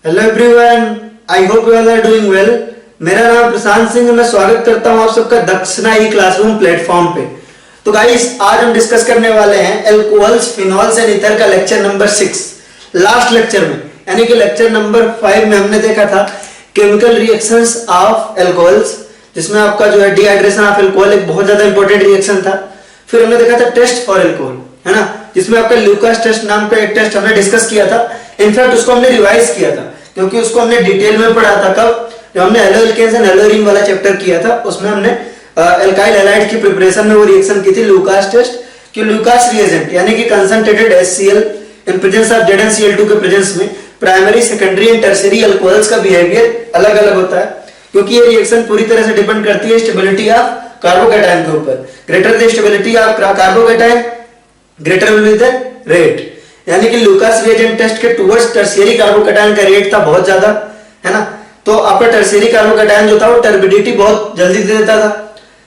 Hello everyone, I hope you all are doing well. मेरा नाम प्रशांत सिंह है। मैं स्वागत करता हूं आप सबका दक्षिणा ई क्लासरूम प्लेटफॉर्म पे। तो गाइस, आज हम डिस्कस करने वाले हैं एल्कोहल्स, फिनॉल्स एंड ईथर का लेक्चर नंबर 6। लास्ट लेक्चर में यानी कि लेक्चर नंबर 5 में हमने देखा था केमिकल रिएक्शंस ऑफ एल्कोहल्स, जिसमें आपका जो है डिहाइड्रेशन ऑफ एल्कोहल एक बहुत ज्यादा इंपॉर्टेंट रिएक्शन था। फिर हमने देखा था टेस्ट फॉर एल्कोहल, है ना, जिसमें आपका ल्यूकास टेस्ट नाम का एक टेस्ट हमने डिस्कस किया था। इनफैक्ट उसको हमने रिवाइज किया था क्योंकि उसको हमने डिटेल में पढ़ा था। कब? जब हमने halo alkanes and halo ring वाला चैप्टर किया था, उसमें हमने एल्काइल हैलाइड की प्रिपरेशन में वो रिएक्शन की थी ल्यूकास टेस्ट। कि ल्यूकास रिएजेंट यानी कि concentrated HCl in presence of ZnCl2 के प्रेजेंस में primary, secondary and tertiary alcohols का बिहेवियर अलग अलग होता है, क्योंकि ये रिएक्शन पूरी तरह से डिपेंड करती है स्टेबिलिटी ऑफ कार्बोकैटायन के ऊपर। Greater the stability of carbocation greater will be the rate. यानी कि ल्यूकास रिएजेंट टेस्ट के टुवर्ड्स टर्शियरी कार्बोकैटायन का रेट था बहुत ज्यादा, है ना। तो आपका टर्शियरी कार्बोकैटायन जो था वो टर्बिडिटी बहुत जल्दी दे देता था।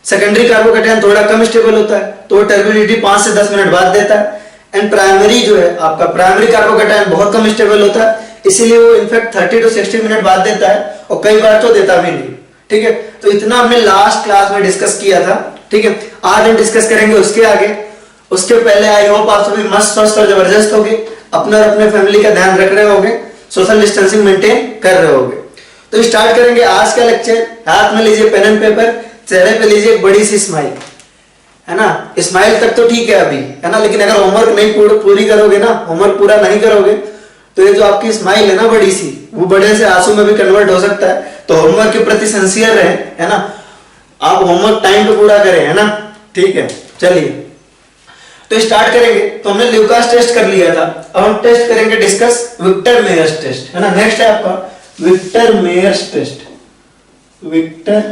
सेकेंडरी कार्बोकैटायन थोड़ा कम स्टेबल होता है, तो वो टर्बिडिटी 5 से 10 मिनट बाद देता है। एंड प्राइमरी जो है आपका प्राइमरी कार्बोकैटायन बहुत कम स्टेबल होता है, इसीलिए वो इनफैक्ट 30 to 60 मिनट बाद देता है, और कई बार तो देता भी नहीं। ठीक है, तो इतना हमने लास्ट क्लास में डिस्कस किया था। ठीक है, आज हम डिस्कस करेंगे उसके आगे। उसके पहले आई होप आप सभी मस्त स्वस्थ और जबरदस्त होगे, अपने और अपने फैमिली का ध्यान रख रहे होंगे, सोशल डिस्टेंसिंग मेंटेन कर रहे होंगे। तो स्टार्ट करेंगे आज का लेक्चर। हाथ में लीजिए पेन एंड पेपर, चेहरे पे लीजिए एक बड़ी सी स्माइल, है ना। स्माइल तक तो ठीक है अभी, है ना, लेकिन अगर होमवर्क नहीं पूरी करोगे ना, होमवर्क पूरा नहीं करोगे, तो ये जो आपकी स्माइल है ना बड़ी सी, वो बड़े से आंसू में भी कन्वर्ट हो सकता है। तो होमवर्क के प्रति सिंसियर रहे, है ना, आप होमवर्क टाइम पे पूरा करें, है ना। ठीक है, चलिए तो स्टार्ट करेंगे। तो हमने ल्यूकास टेस्ट कर लिया था, अब हम टेस्ट करेंगे डिस्कस विक्टर मेयर्स टेस्ट, है ना। नेक्स्ट है आपका Victor Meyer's test. Victor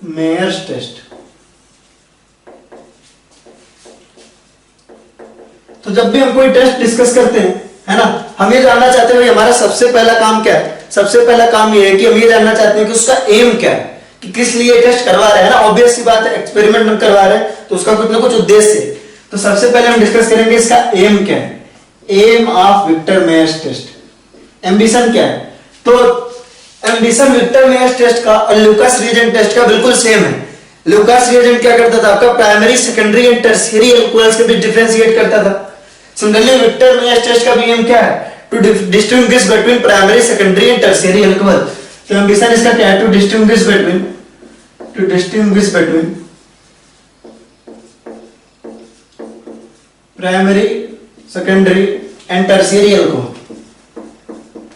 Meyer's test. तो जब भी हम कोई टेस्ट डिस्कस करते हैं, है ना, हम ये जानना चाहते हैं हमारा सबसे पहला काम क्या है। सबसे पहला काम ये है कि हम ये जानना चाहते हैं कि उसका एम क्या है, कि किस लिए टेस्ट करवा रहे हैं ना। ऑब्वियस सी बात है, एक्सपेरिमेंट हम करवा रहे हैं तो उसका कुछ ना कुछ उद्देश्य है। तो सबसे पहले हम डिस्कस करेंगे इसका एम क्या है। Aim of Victor Meyer's test, ambition क्या है। तो एम्बिशन विक्टर मेयर्स टेस्ट का और ल्यूकास रिएजेंट टेस्ट का बिल्कुल सेम है। ल्यूकास रिएजेंट क्या करता था, आपका primary, secondary and tertiary alcohols के बीच डिफरेंशिएट करता था। सिमिलरली विक्टर मेयर्स टेस्ट का भी एम क्या है, to distinguish between primary, secondary and tertiary alcohol. तो एम्बिशन इसका क्या है, to distinguish between primary, secondary and tertiary alcohol.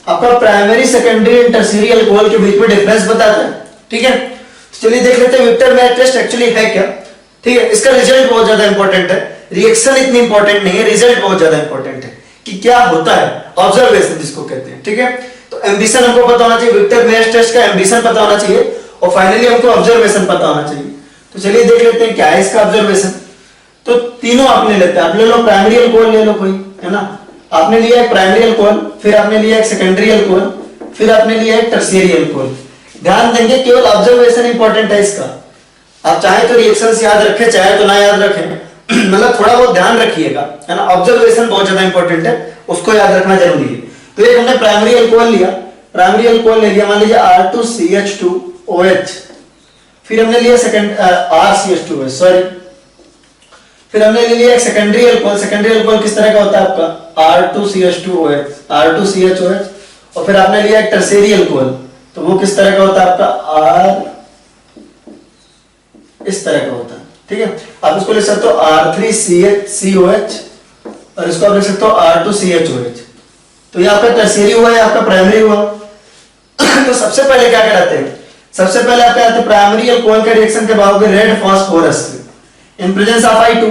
आपका primary, secondary and tertiary alcohol के बीच में डिफरेंस बताता है। ठीक है, चलिए देख लेते हैं विक्टर मेयर्स टेस्ट एक्चुअली है क्या। ठीक है, इसका रिजल्ट बहुत ज्यादा इंपॉर्टेंट है, रिएक्शन इतनी इंपॉर्टेंट नहीं है, रिजल्ट बहुत ज्यादा इंपॉर्टेंट है कि क्या होता है, ऑब्जर्वेशन जिसको कहते हैं। ठीक है, तो एम्बिशन हमको पता होना चाहिए, विक्टर मेयर्स टेस्ट का एम्बिशन पता होना चाहिए, और फाइनली हमको ऑब्जर्वेशन पता होना चाहिए। तो चलिए देख लेते हैं क्या है इसका ऑब्जर्वेशन। तो तीनों आपने लेते हैं, आप ले लो प्राइमरी अल्कोहल ले लो कोई, है ना। आपने लिया एक प्राइमरी अल्कोहल, फिर आपने लिया एक सेकेंडरी अल्कोहल, फिर आपने लिया एक टर्शियरी अल्कोहल। ध्यान देंगे केवल ऑब्जर्वेशन इंपॉर्टेंट है इसका। आप चाहे तो रिएक्शंस याद रखें, चाहे तो ना याद रखें, मतलब थोड़ा बहुत ध्यान रखिएगा, है ना। ऑब्जर्वेशन बहुत ज्यादा इंपॉर्टेंट है, उसको याद रखना जरूरी है। तो एक हमने प्राइमरी अल्कोहल लिया, प्राइमरी अल्कोहल ले लिया, मान लीजिए R2CH2OH। फिर हमने लिया RCH2OH, सॉरी। फिर हमने ले लिया एक सेकेंडरी अल्कोहल। सेकेंडरी अल्कोहल किस तरह का होता है आपका, R2CH2OH, R2CHOH। और फिर आपने लिया एक टर्शियरी अल्कोहल, तो वो किस तरह का होता है आपका, R इस तरह का होता है। ठीक है, आप इसको लिख सकते हो R3CHCOH, और इसको आप लिख सकते हो R2CHOH। तो ये आपका टर्शियरी हुआ है, आपका प्राइमरी हुआ। तो सबसे पहले क्या कराते हैं, सबसे पहले आप क्या करते हैं, प्राइमरी अल्कोहल का रिएक्शन करवाओगे red phosphorus in presence of I2।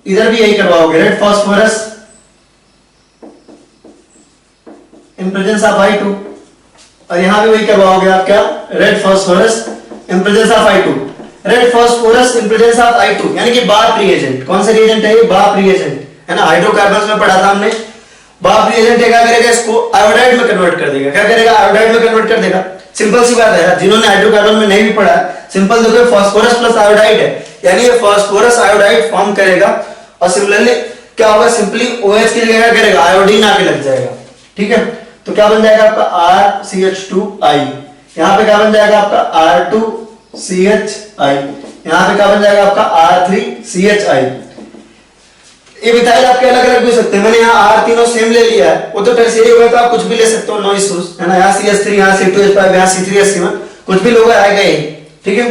इधर भी यही करवाओगे, red phosphorus in presence of I2, और यहां भी वही करवाओगे आप क्या, red phosphorus in presence of I2। Red phosphorus in presence of I2 यानी कि बाप रिएजेंट। कौन सा रिएजेंट है ये, बाप रिएजेंट, है ना। हाइड्रोकार्बन्स में पढ़ा था हमने। बाप रिएजेंट क्या करेगा, इसको आयोडाइड में कन्वर्ट कर देगा। क्या करेगा, आयोडाइड में कन्वर्ट कर देगा। सिंपल सी बात है, जिन्होंने हाइड्रोकार्बन में नहीं भी पढ़ा, सिंपल देखो फास्फोरस प्लस आयोडाइड है, यानी ये फास्फोरस आयोडाइड फॉर्म करेगा। और सिमिलरली क्या होगा, सिंपली OH की जगह क्या करेगा, आयोडीन आके लग जाएगा। ठीक है, तो क्या बन जाएगा आपका RCH2I, यहां पे क्या बन जाएगा आपका R2CHI, यहां पे क्या बन जाएगा आपका R3CHI। ये मिथाइल आपके अलग अलग भी हो सकते हैं, मैंने यहाँ R तीनों सेम ले लिया है, वो तो टर्शियरी होगा तो आप कुछ भी ले सकते हो, नो इश्यूज है ना। यहाँ CH3, यहाँ C2H5, यहाँ C3H7, कुछ भी लोग आएगा ही। ठीक है,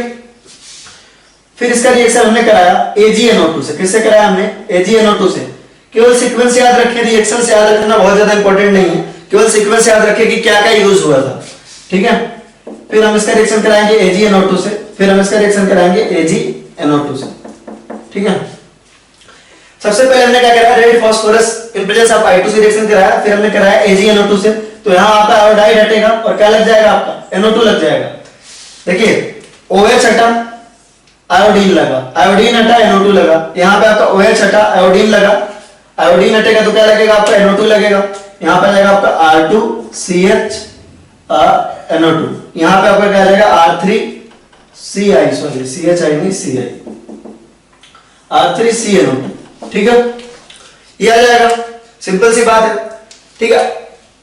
फिर इसका रिएक्शन हमने कराया AgNO2 से। किससे कराया हमने, AgNO2 से। केवल सीक्वेंस याद रखें, रिएक्शन से याद रखना बहुत ज्यादा इंपॉर्टेंट नहीं है, केवल सीक्वेंस याद रखें कि क्या क्या यूज हुआ था। ठीक है, फिर हम इसका रिएक्शन कराएंगे AgNO2 से, फिर हम इसका रिएक्शन कराएंगे AgNO2 से। ठीक है, सबसे पहले हमने क्या कराया, red phosphorus in presence of I2 से रिएक्शन कराया, फिर हमने कराया AgNO2 से। तो यहां आपका आयोडाइड हटेगा और क्या लग जाएगा आपका NO2 लग जाएगा। देखिए OH हटा, आयोडीन लगा, आयोडीन हटा, NO2 लगा, यहाँ पे आपका OH हटा, आयोडीन लगा, आयोडीन हटेगा तो क्या लगेगा आपका NO2 लगेगा, यहाँ पे लगेगा आपका R2CH NO2, यहाँ पे आपका क्या लगेगा R3CI, सॉरी CHI नहीं CI, R3CNO2। ठीक है, ये आ जाएगा, सिंपल सी बात है। ठीक है,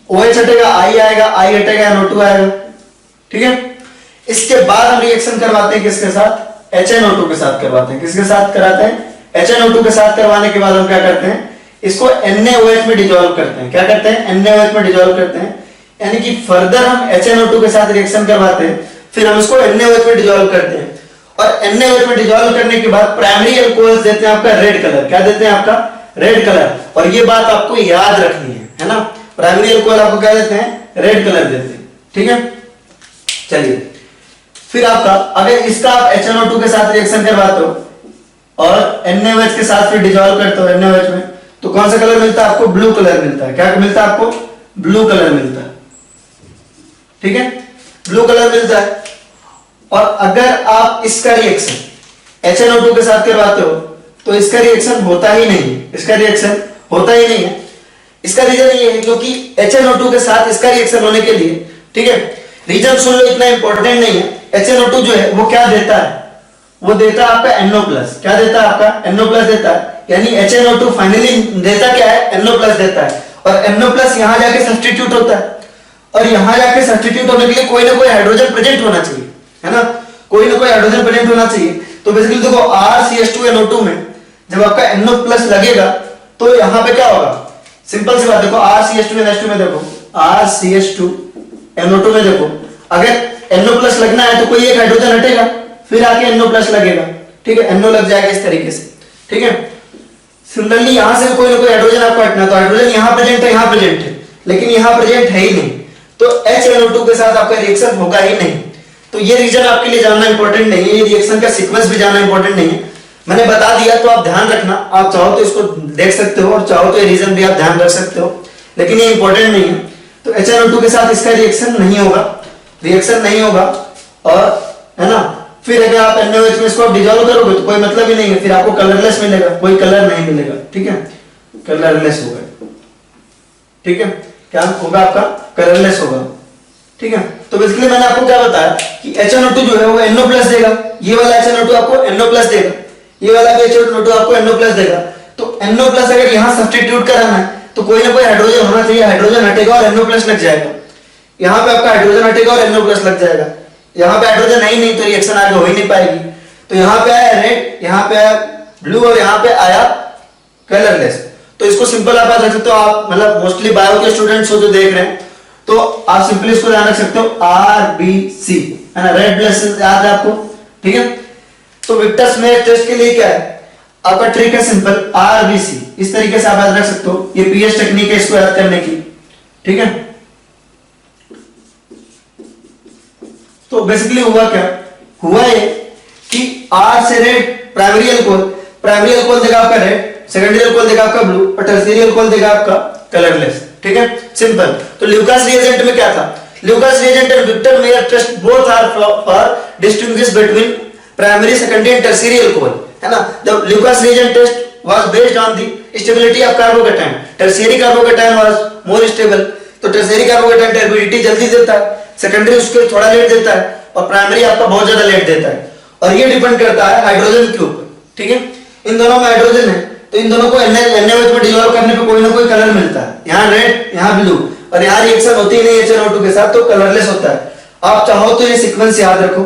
OH हटेगा, I आएगा, I हटेगा, NO2 आएगा। ठीक है, इसके बाद हम रिएक्शन करवाते हैं किसके साथ, HNO2 के साथ करवाते हैं। किसके साथ कराते हैं, HNO2 के साथ करवाने के बाद हम क्या करते हैं, इसको NaOH में डिसॉल्व करते हैं। क्या करते हैं, NaOH में डिसॉल्व करते हैं, यानी कि फर्दर हम HNO2 के साथ रिएक्शन करवाते हैं, फिर हम इसको NaOH में डिसॉल्व करते हैं, और NaOH में डिसॉल्व करने के बाद प्राइमरी अल्कोहल्स देते हैं आपका रेड कलर। क्या देते हैं आपका, रेड कलर। और ये बात आपको याद रखनी है ना, प्राइमरी अल्कोहल आपको क्या देते हैं, रेड कलर देते हैं। ठीक है, चलिए फिर आपका अगर इसका आप HNO2 के साथ रिएक्शन करवाते हो और NaOH के साथ फिर डिसॉल्व करते हो NaOH में, तो कौन सा कलर मिलता है आपको, ब्लू कलर मिलता है। क्या मिलता है आपको, ब्लू कलर मिलता है। ठीक है, ब्लू कलर मिलता है। और अगर आप इसका रिएक्शन HNO2 के साथ करवाते हो तो इसका रिएक्शन होता ही नहीं, इसका रिएक्शन होता ही नहीं है। इसका रीजन ये है क्योंकि HNO2 के साथ इसका रिएक्शन होने के लिए, ठीक है, रीजन सुन लो, इतना इंपॉर्टेंट नहीं है। HNO2 जो है वो क्या देता है, वो देता है आपका NO+। क्या देता है आपका, NO+ देता है, यानी HNO2 फाइनली देता क्या है, NO+ देता है। और NO+ यहां जाके सब्स्टिट्यूट होता है, और यहां जाके सब्स्टिट्यूट होने के लिए कोई ना कोई हाइड्रोजन प्रेजेंट होना चाहिए, है ना, कोई ना कोई हाइड्रोजन प्रेजेंट होना चाहिए। तो बेसिकली देखो RCH2NO2 में जब आपका NO+ लगेगा तो यहां पे क्या होगा, सिंपल सी बात, देखो RCH2NH2 में देखो, RCH2NO2 में देखो, अगर NO+ लगना है तो कोई एक हाइड्रोजन हटेगा, फिर आके NO+ लगेगा। ठीक है, NO लग जाएगा इस तरीके से। ठीक है, सिमिलरली यहां से कोई ना कोई हाइड्रोजन आपको हटना, तो हाइड्रोजन यहां प्रेजेंट है, यहां प्रेजेंट है, लेकिन यहां प्रेजेंट है ही नहीं, तो HNO2 के साथ आपका रिएक्शन होगा ही नहीं। तो ये रीजन आपके लिए जानना इंपॉर्टेंट नहीं है, ये रिएक्शन का सीक्वेंस भी जानना इंपॉर्टेंट नहीं है, मैंने बता दिया तो आप ध्यान रखना। आप चाहो तो इसको देख सकते हो और चाहो तो ये रीजन भी आप ध्यान रख सकते हो, लेकिन ये इंपॉर्टेंट नहीं है। तो HNO2 के साथ इसका रिएक्शन नहीं होगा, रिएक्शन नहीं होगा, और है ना, फिर अगर आप NaOH में इसको आप डिसॉल्व करोगे तो कोई मतलब ही नहीं है, फिर आपको कलरलेस मिलेगा, कोई कलर नहीं मिलेगा। ठीक है, कलरलेस होगा। ठीक है, क्या होगा आपका, कलरलेस होगा। ठीक है, तो बेसिकली मैंने आपको क्या बताया कि HNO2 जो है वो NO+ देगा, ये वाला HNO2 आपको NO+ देगा, ये वाला भी HNO2 आपको NO+ देगा। तो NO+ अगर यहां सब्स्टिट्यूट कराना है तो कोई ना कोई हाइड्रोजन होना चाहिए, हाइड्रोजन हटेगा और NO+ लग जाएगा। यहां पे आपका हाइड्रोजन हटेगा और NO+ लग जाएगा, यहां पे हाइड्रोजन है ही नहीं तो रिएक्शन आगे हो ही नहीं पाएगी। तो यहां पे आया रेड, यहां पे आया ब्लू, और यहां पे आया कलरलेस। तो इसको सिंपल आप रख सकते हो, आप मतलब मोस्टली बायो के स्टूडेंट्स हो जो देख रहे हैं, तो आप सिंपली इसको ध्यान रख सकते हो, RBC, है ना, रेड ब्लड सेल्स याद है आपको। ठीक है, तो विक्टर्स में टेस्ट के लिए क्या है आपका ट्रिक है, सिंपल RBC, इस तरीके से आप याद रख सकते हो, ये पीएच टेक्निक है इसको याद करने की। ठीक है, तो बेसिकली हुआ क्या, हुआ ये कि R से रेड प्राइमरी अल्कोहल देगा आपका रेड, सेकेंडरी अल्कोहल देगा आपका ब्लू, और टर्शियरी अल्कोहल देगा आपका कलरलेस। ठीक है, सिंपल। तो ल्यूकास रिएजेंट में क्या था, Lucas reagent and Victor Meyer test both are for distinguish between primary, secondary and tertiary alcohol, है ना। The Lucas reagent test was based on the stability of carbocation, tertiary carbocation was more stable. तो tertiary carbocation turbidity जल्दी देता है, secondary उसके थोड़ा late देता है, और प्राइमरी आपका बहुत ज्यादा लेट देता है, और ये डिपेंड करता है हाइड्रोजन के ऊपर। ठीक है, इन दोनों में हाइड्रोजन है, तो इन दोनों को NaOH में डिसॉल्व करने पे कोई ना कोई कलर मिलता है, यहाँ रेड यहाँ ब्लू, और यहाँ रिएक्शन होती ही नहीं HNO2 के साथ, तो कलरलेस होता है। आप चाहो तो ये सीक्वेंस याद रखो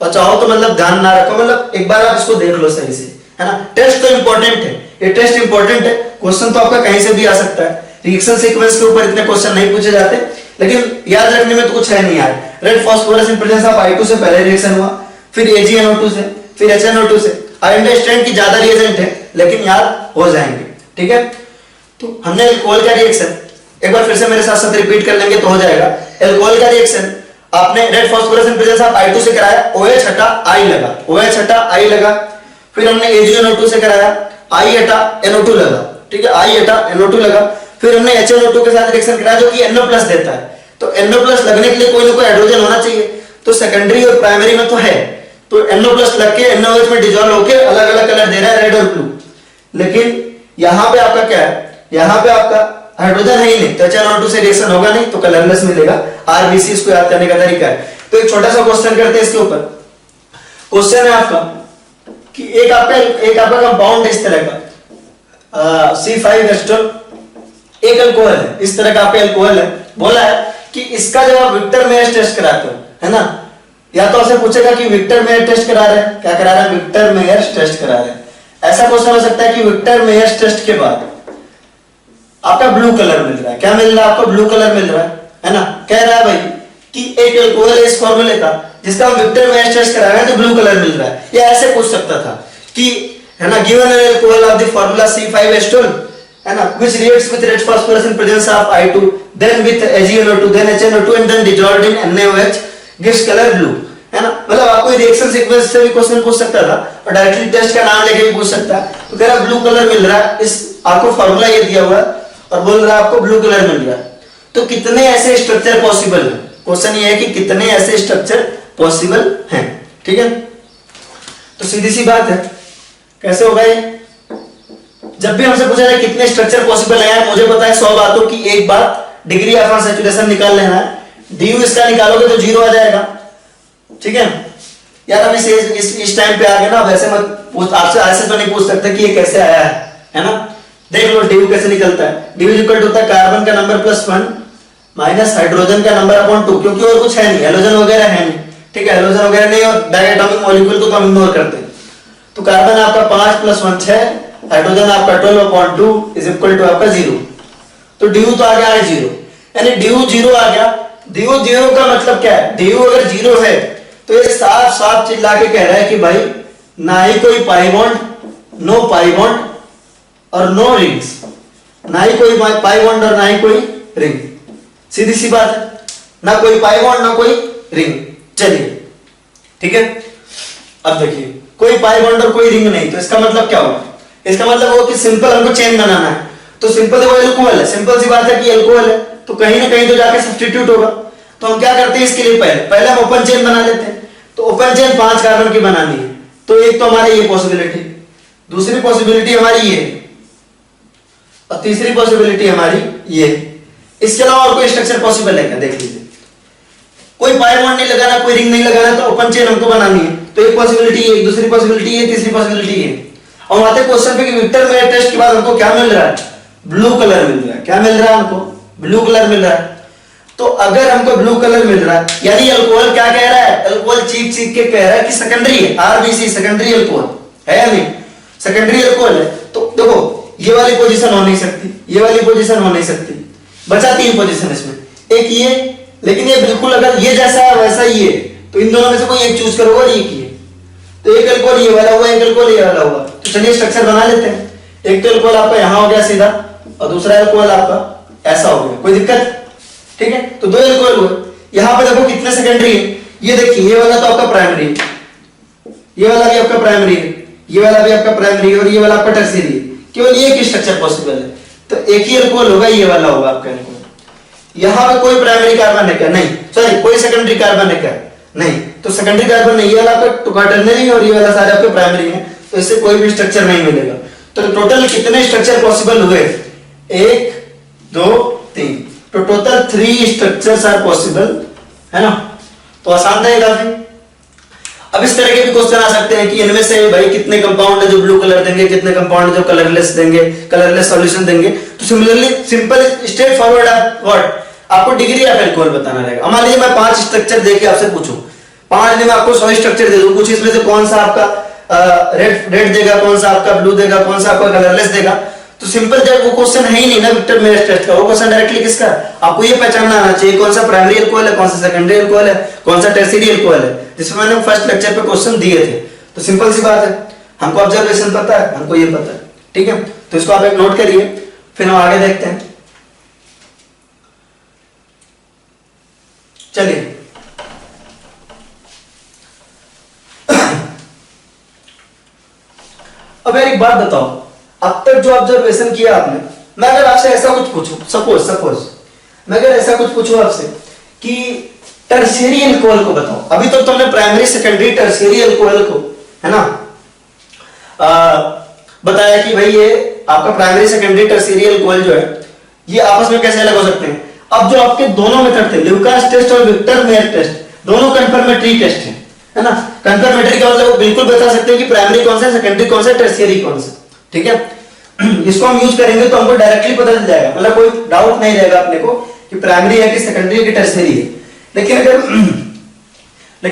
और चाहो तो मतलब ध्यान ना रखो, मतलब एक बार आप इसको देख लो सही से, है ना। टेस्ट तो इंपॉर्टेंट है, ये टेस्ट इंपॉर्टेंट है, क्वेश्चन तो आपका कहीं से भी आ सकता है। रिएक्शन सीक्वेंस के ऊपर इतने क्वेश्चन नहीं पूछे जाते, लेकिन याद रखने में तो कुछ है नहीं यार। Red phosphorus in presence of I2 से पहले रिएक्शन हुआ, फिर AgNO2 से, फिर HNO2 से। आई अंडरस्टैंड कि ज्यादा रिएजेंट है, लेकिन याद हो जाएंगे, ठीक है। तो हमने अल्कोहल का रिएक्शन एक बार फिर से मेरे साथ साथ रिपीट कर लेंगे तो हो जाएगा। अल्कोहल का रिएक्शन आपने red phosphorus in presence of I2 से कराया, OH हटा I लगा, OH हटा I लगा। फिर हमने AgNO2 से कराया, I हटा NO2 लगा, ठीक है, I हटा NO2 लगा। फिर हमने HNO2 के साथ रिएक्शन कराया जो कि NO+ देता है, तो NO+ लगने के लिए कोई ना कोई हाइड्रोजन होना चाहिए, तो सेकेंडरी और प्राइमरी में तो है, तो NO+ लग के NaOH में डिसॉल्व होकर अलग अलग कलर दे रहा है, रेड और ब्लू। लेकिन यहाँ पे आपका क्या है, यहाँ पे आपका हाइड्रोजन है ही नहीं, तो HNO2 से रिएक्शन होगा नहीं, तो कलरलेस मिलेगा। RBC इसको याद करने का तरीका है। तो एक छोटा सा क्वेश्चन करते हैं इसके ऊपर। क्वेश्चन है आपका कि एक आपका कंपाउंड इस तरह का C5H12 एक अल्कोहल है, इस तरह का आपका अल्कोहल है। बोला है कि इसका जब आप विक्टर मेयर टेस्ट कराते हो, है ना, या तो आपसे पूछेगा कि विक्टर मेयर टेस्ट करा रहे हैं, क्या करा रहे हैं, विक्टर मेयर टेस्ट करा रहे हैं। ऐसा क्वेश्चन हो सकता है कि विक्टर मेयर टेस्ट के बाद आपका ब्लू कलर मिल रहा है, क्या मिल रहा है आपको, ब्लू कलर मिल रहा है ना। कह रहा है भाई कि एक अल्कोहल है इस फॉर्मूले का जिसका हम विक्टर मेयर टेस्ट करा रहे हैं, तो ब्लू कलर मिल रहा है। या ऐसे पूछ सकता था कि, है ना, given an alcohol of the formula C5H12, है ना, which reacts with red phosphorus in presence of I2, then with AgNO2, then HNO2, and then dissolved in NaOH, gives color blue, है ना। मतलब आपको रिएक्शन सीक्वेंस से भी question पूछ सकता था और डायरेक्टली टेस्ट का नाम लेके भी पूछ सकता है। तो कह रहा ब्लू कलर मिल रहा है, इस आपको फॉर्मूला ये दिया हुआ है और बोल रहा है आपको ब्लू कलर मिल रहा है। तो कितने ऐसे स्ट्रक्चर पॉसिबल है, क्वेश्चन ये है कि कितने ऐसे स्ट्रक्चर पॉसिबल हैं, ठीक है। तो सीधी सी बात है, कैसे होगा ये, जब भी हमसे पूछा जाए कितने स्ट्रक्चर पॉसिबल है, मुझे पता है 100 बातों की एक बात, डिग्री ऑफ सैचुरेशन निकाल लेना है। DU इसका निकालोगे तो 0 आ जाएगा, ठीक है यार। अब इस टाइम पे आ गए ना, वैसे मत पूछ, आपसे ऐसे तो नहीं पूछ सकते कि ये कैसे आया है ना। देख लो DU कैसे निकलता है। DU इक्वल टू होता है कार्बन का नंबर +1 माइनस हाइड्रोजन का नंबर अपॉन 2, क्योंकि और कुछ है नहीं, हेलोजन वगैरह है नहीं, ठीक है, हेलोजन वगैरह नहीं और डायटोमिक मॉलिक्यूल को तो हम इग्नोर करते हैं। तो कार्बन आपका 5 + 1 6, हाइड्रोजन आपका 12/2 इज इक्वल टू आपका 0। तो DU तो आ गया 0, यानी DU 0 आ गया। DU 0 का मतलब क्या है, DU अगर 0 है तो ये साफ साफ चिल्ला के कह रहा है कि भाई ना ही कोई pi bond, no pi bond और नो रिंग्स, ना ही कोई पाई बॉन्ड और ना ही कोई रिंग। सीधी सी बात है, ना कोई पाई बॉन्ड ना कोई रिंग। चलिए ठीक है, अब देखिए कोई पाई बॉन्ड और कोई रिंग नहीं, तो इसका मतलब क्या होगा, इसका मतलब वो कि सिंपल हमको चेन बनाना है। तो सिंपल वो अल्कोहल है, सिंपल सी बात है कि अल्कोहल है, तो कहीं ना कहीं तो जाके सब्स्टिट्यूट होगा। तो हम क्या करते हैं इसके लिए, पहले हम ओपन चेन बना लेते हैं। तो ओपन चेन 5 कार्बन की बनानी है, तो एक तो हमारी ये पॉसिबिलिटी, दूसरी पॉसिबिलिटी हमारी ये, और तीसरी पॉसिबिलिटी हमारी ये। इसके अलावा और कोई स्ट्रक्चर पॉसिबल है क्या, देख लीजिए। कोई पाई बॉन्ड नहीं लगाना, कोई रिंग नहीं लगाना, तो ओपन चेन हमको बनानी है। तो एक पॉसिबिलिटी ये, दूसरी पॉसिबिलिटी ये, तीसरी पॉसिबिलिटी ये। और आते क्वेश्चन पे कि विक्टर मेयर टेस्ट के बाद हमको क्या मिल रहा है, ब्लू कलर मिल रहा है। क्या मिल रहा है हमको, ब्लू कलर मिल रहा है। तो अगर हमको ब्लू कलर मिल रहा है, यानी अल्कोहल क्या कह रहा है, अल्कोहल चीख के कह रहा है कि सेकेंडरी है, आरबीसी सेकेंडरी अल्कोहल है या नहीं, सेकेंडरी अल्कोहल है। तो देखो ये वाली पोजीशन हो नहीं सकती, ये वाली पोजीशन हो नहीं सकती, बचा 3 पोजीशन इसमें, एक ये, लेकिन ये बिल्कुल अगर ये जैसा है वैसा ही है, तो इन दोनों में से कोई एक चूज करोगे और एक ही है। तो एक अल्कोहल ये वाला हुआ, एक अल्कोहल ये वाला हुआ। तो चलिए स्ट्रक्चर बना लेते हैं। एक तो अल्कोहल आपका यहां हो गया सीधा, और दूसरा अल्कोहल आपका ऐसा हो गया, कोई दिक्कत, ठीक है। तो 2 अल्कोहल हुए। यहां पे देखो कितने सेकेंडरी है, ये देखिए ये वाला तो आपका प्राइमरी है, ये वाला भी आपका प्राइमरी है, ये वाला भी आपका प्राइमरी है, और ये वाला आपका टर्शियरी है। केवल एक ही स्ट्रक्चर पॉसिबल है, तो एक ही अल्कोहल होगा, ये वाला होगा आपका अल्कोहल। यहां पे कोई प्राइमरी कार्बन है क्या, नहीं, सॉरी कोई सेकेंडरी कार्बन है क्या, नहीं। तो सेकेंडरी कार्बन नहीं, ये वाला आपका क्वाटरनरी और ये वाला सारे आपके प्राइमरी है, तो इससे कोई भी स्ट्रक्चर नहीं मिलेगा। तो टोटल कितने स्ट्रक्चर पॉसिबल हुए, 1 2 3, तो टोटल 3 स्ट्रक्चर्स आर पॉसिबल, है ना। तो आसान था ये काफी। अब इस तरह के भी क्वेश्चन आ सकते हैं कि इनमें से भाई कितने कंपाउंड है जो ब्लू कलर देंगे, कितने कंपाउंड जो कलरलेस देंगे, कलरलेस सॉल्यूशन देंगे। तो similarly simple straight forward what आपको डिग्री ऑफ अल्कोहल बताना रहेगा। मान लीजिए मैं 5 स्ट्रक्चर देके आपसे पूछूं, 5 दिन में आपको 100 स्ट्रक्चर दे दूं, कुछ इसमें से कौन सा आपका रेड देगा, कौन सा आपका ब्लू देगा, कौन सा आपका कलरलेस देगा। तो सिंपल जब वो क्वेश्चन है ही नहीं ना विक्टर मेयर्स टेस्ट का, वो क्वेश्चन डायरेक्टली किसका, आपको ये पहचानना आना चाहिए कौन सा प्राइमरी अल्कोहल है, कौन सा सेकेंडरी अल्कोहल है, कौन सा टर्शियरी अल्कोहल है, जिसमें मैंने फर्स्ट लेक्चर पे क्वेश्चन दिए थे। तो सिंपल सी बात है, हमको ऑब्जर्वेशन पता है, हमको ये पता है, ठीक है। तो इसको आप एक नोट करिए, फिर हम आगे देखते हैं। चलिए अब यार एक बात बताओ, अब तक जो ऑब्जर्वेशन किया आपने, मैं अगर आपसे ऐसा कुछ पूछूं, सपोज मैं अगर ऐसा कुछ पूछूं आपसे कि टर्शियरी अल्कोहल को बताओ, अभी तो तुमने प्राइमरी सेकेंडरी टर्शियरी अल्कोहल को है ना बताया कि भाई ये आपका प्राइमरी सेकेंडरी टर्शियरी अल्कोहल जो है ये आपस में कैसे अलग हो सकते हैं। अब जो आपके दोनों मेथड थे, ल्यूकास टेस्ट और विक्टर मेयर टेस्ट, दोनों कंफर्मेटरी टेस्ट है ना। कंफर्मेटरी का मतलब बिल्कुल बता सकते हैं कि प्राइमरी कौन सा, सेकेंडरी कौन सा, टर्शियरी कौन सा, ठीक है। इसको हम यूज करेंगे तो हमको डायरेक्टली पता चल जाएगा, मतलब कोई डाउट नहीं रहेगा अपने को कि प्राइमरी है कि सेकेंडरी है कि टर्शियरी है। लेकिन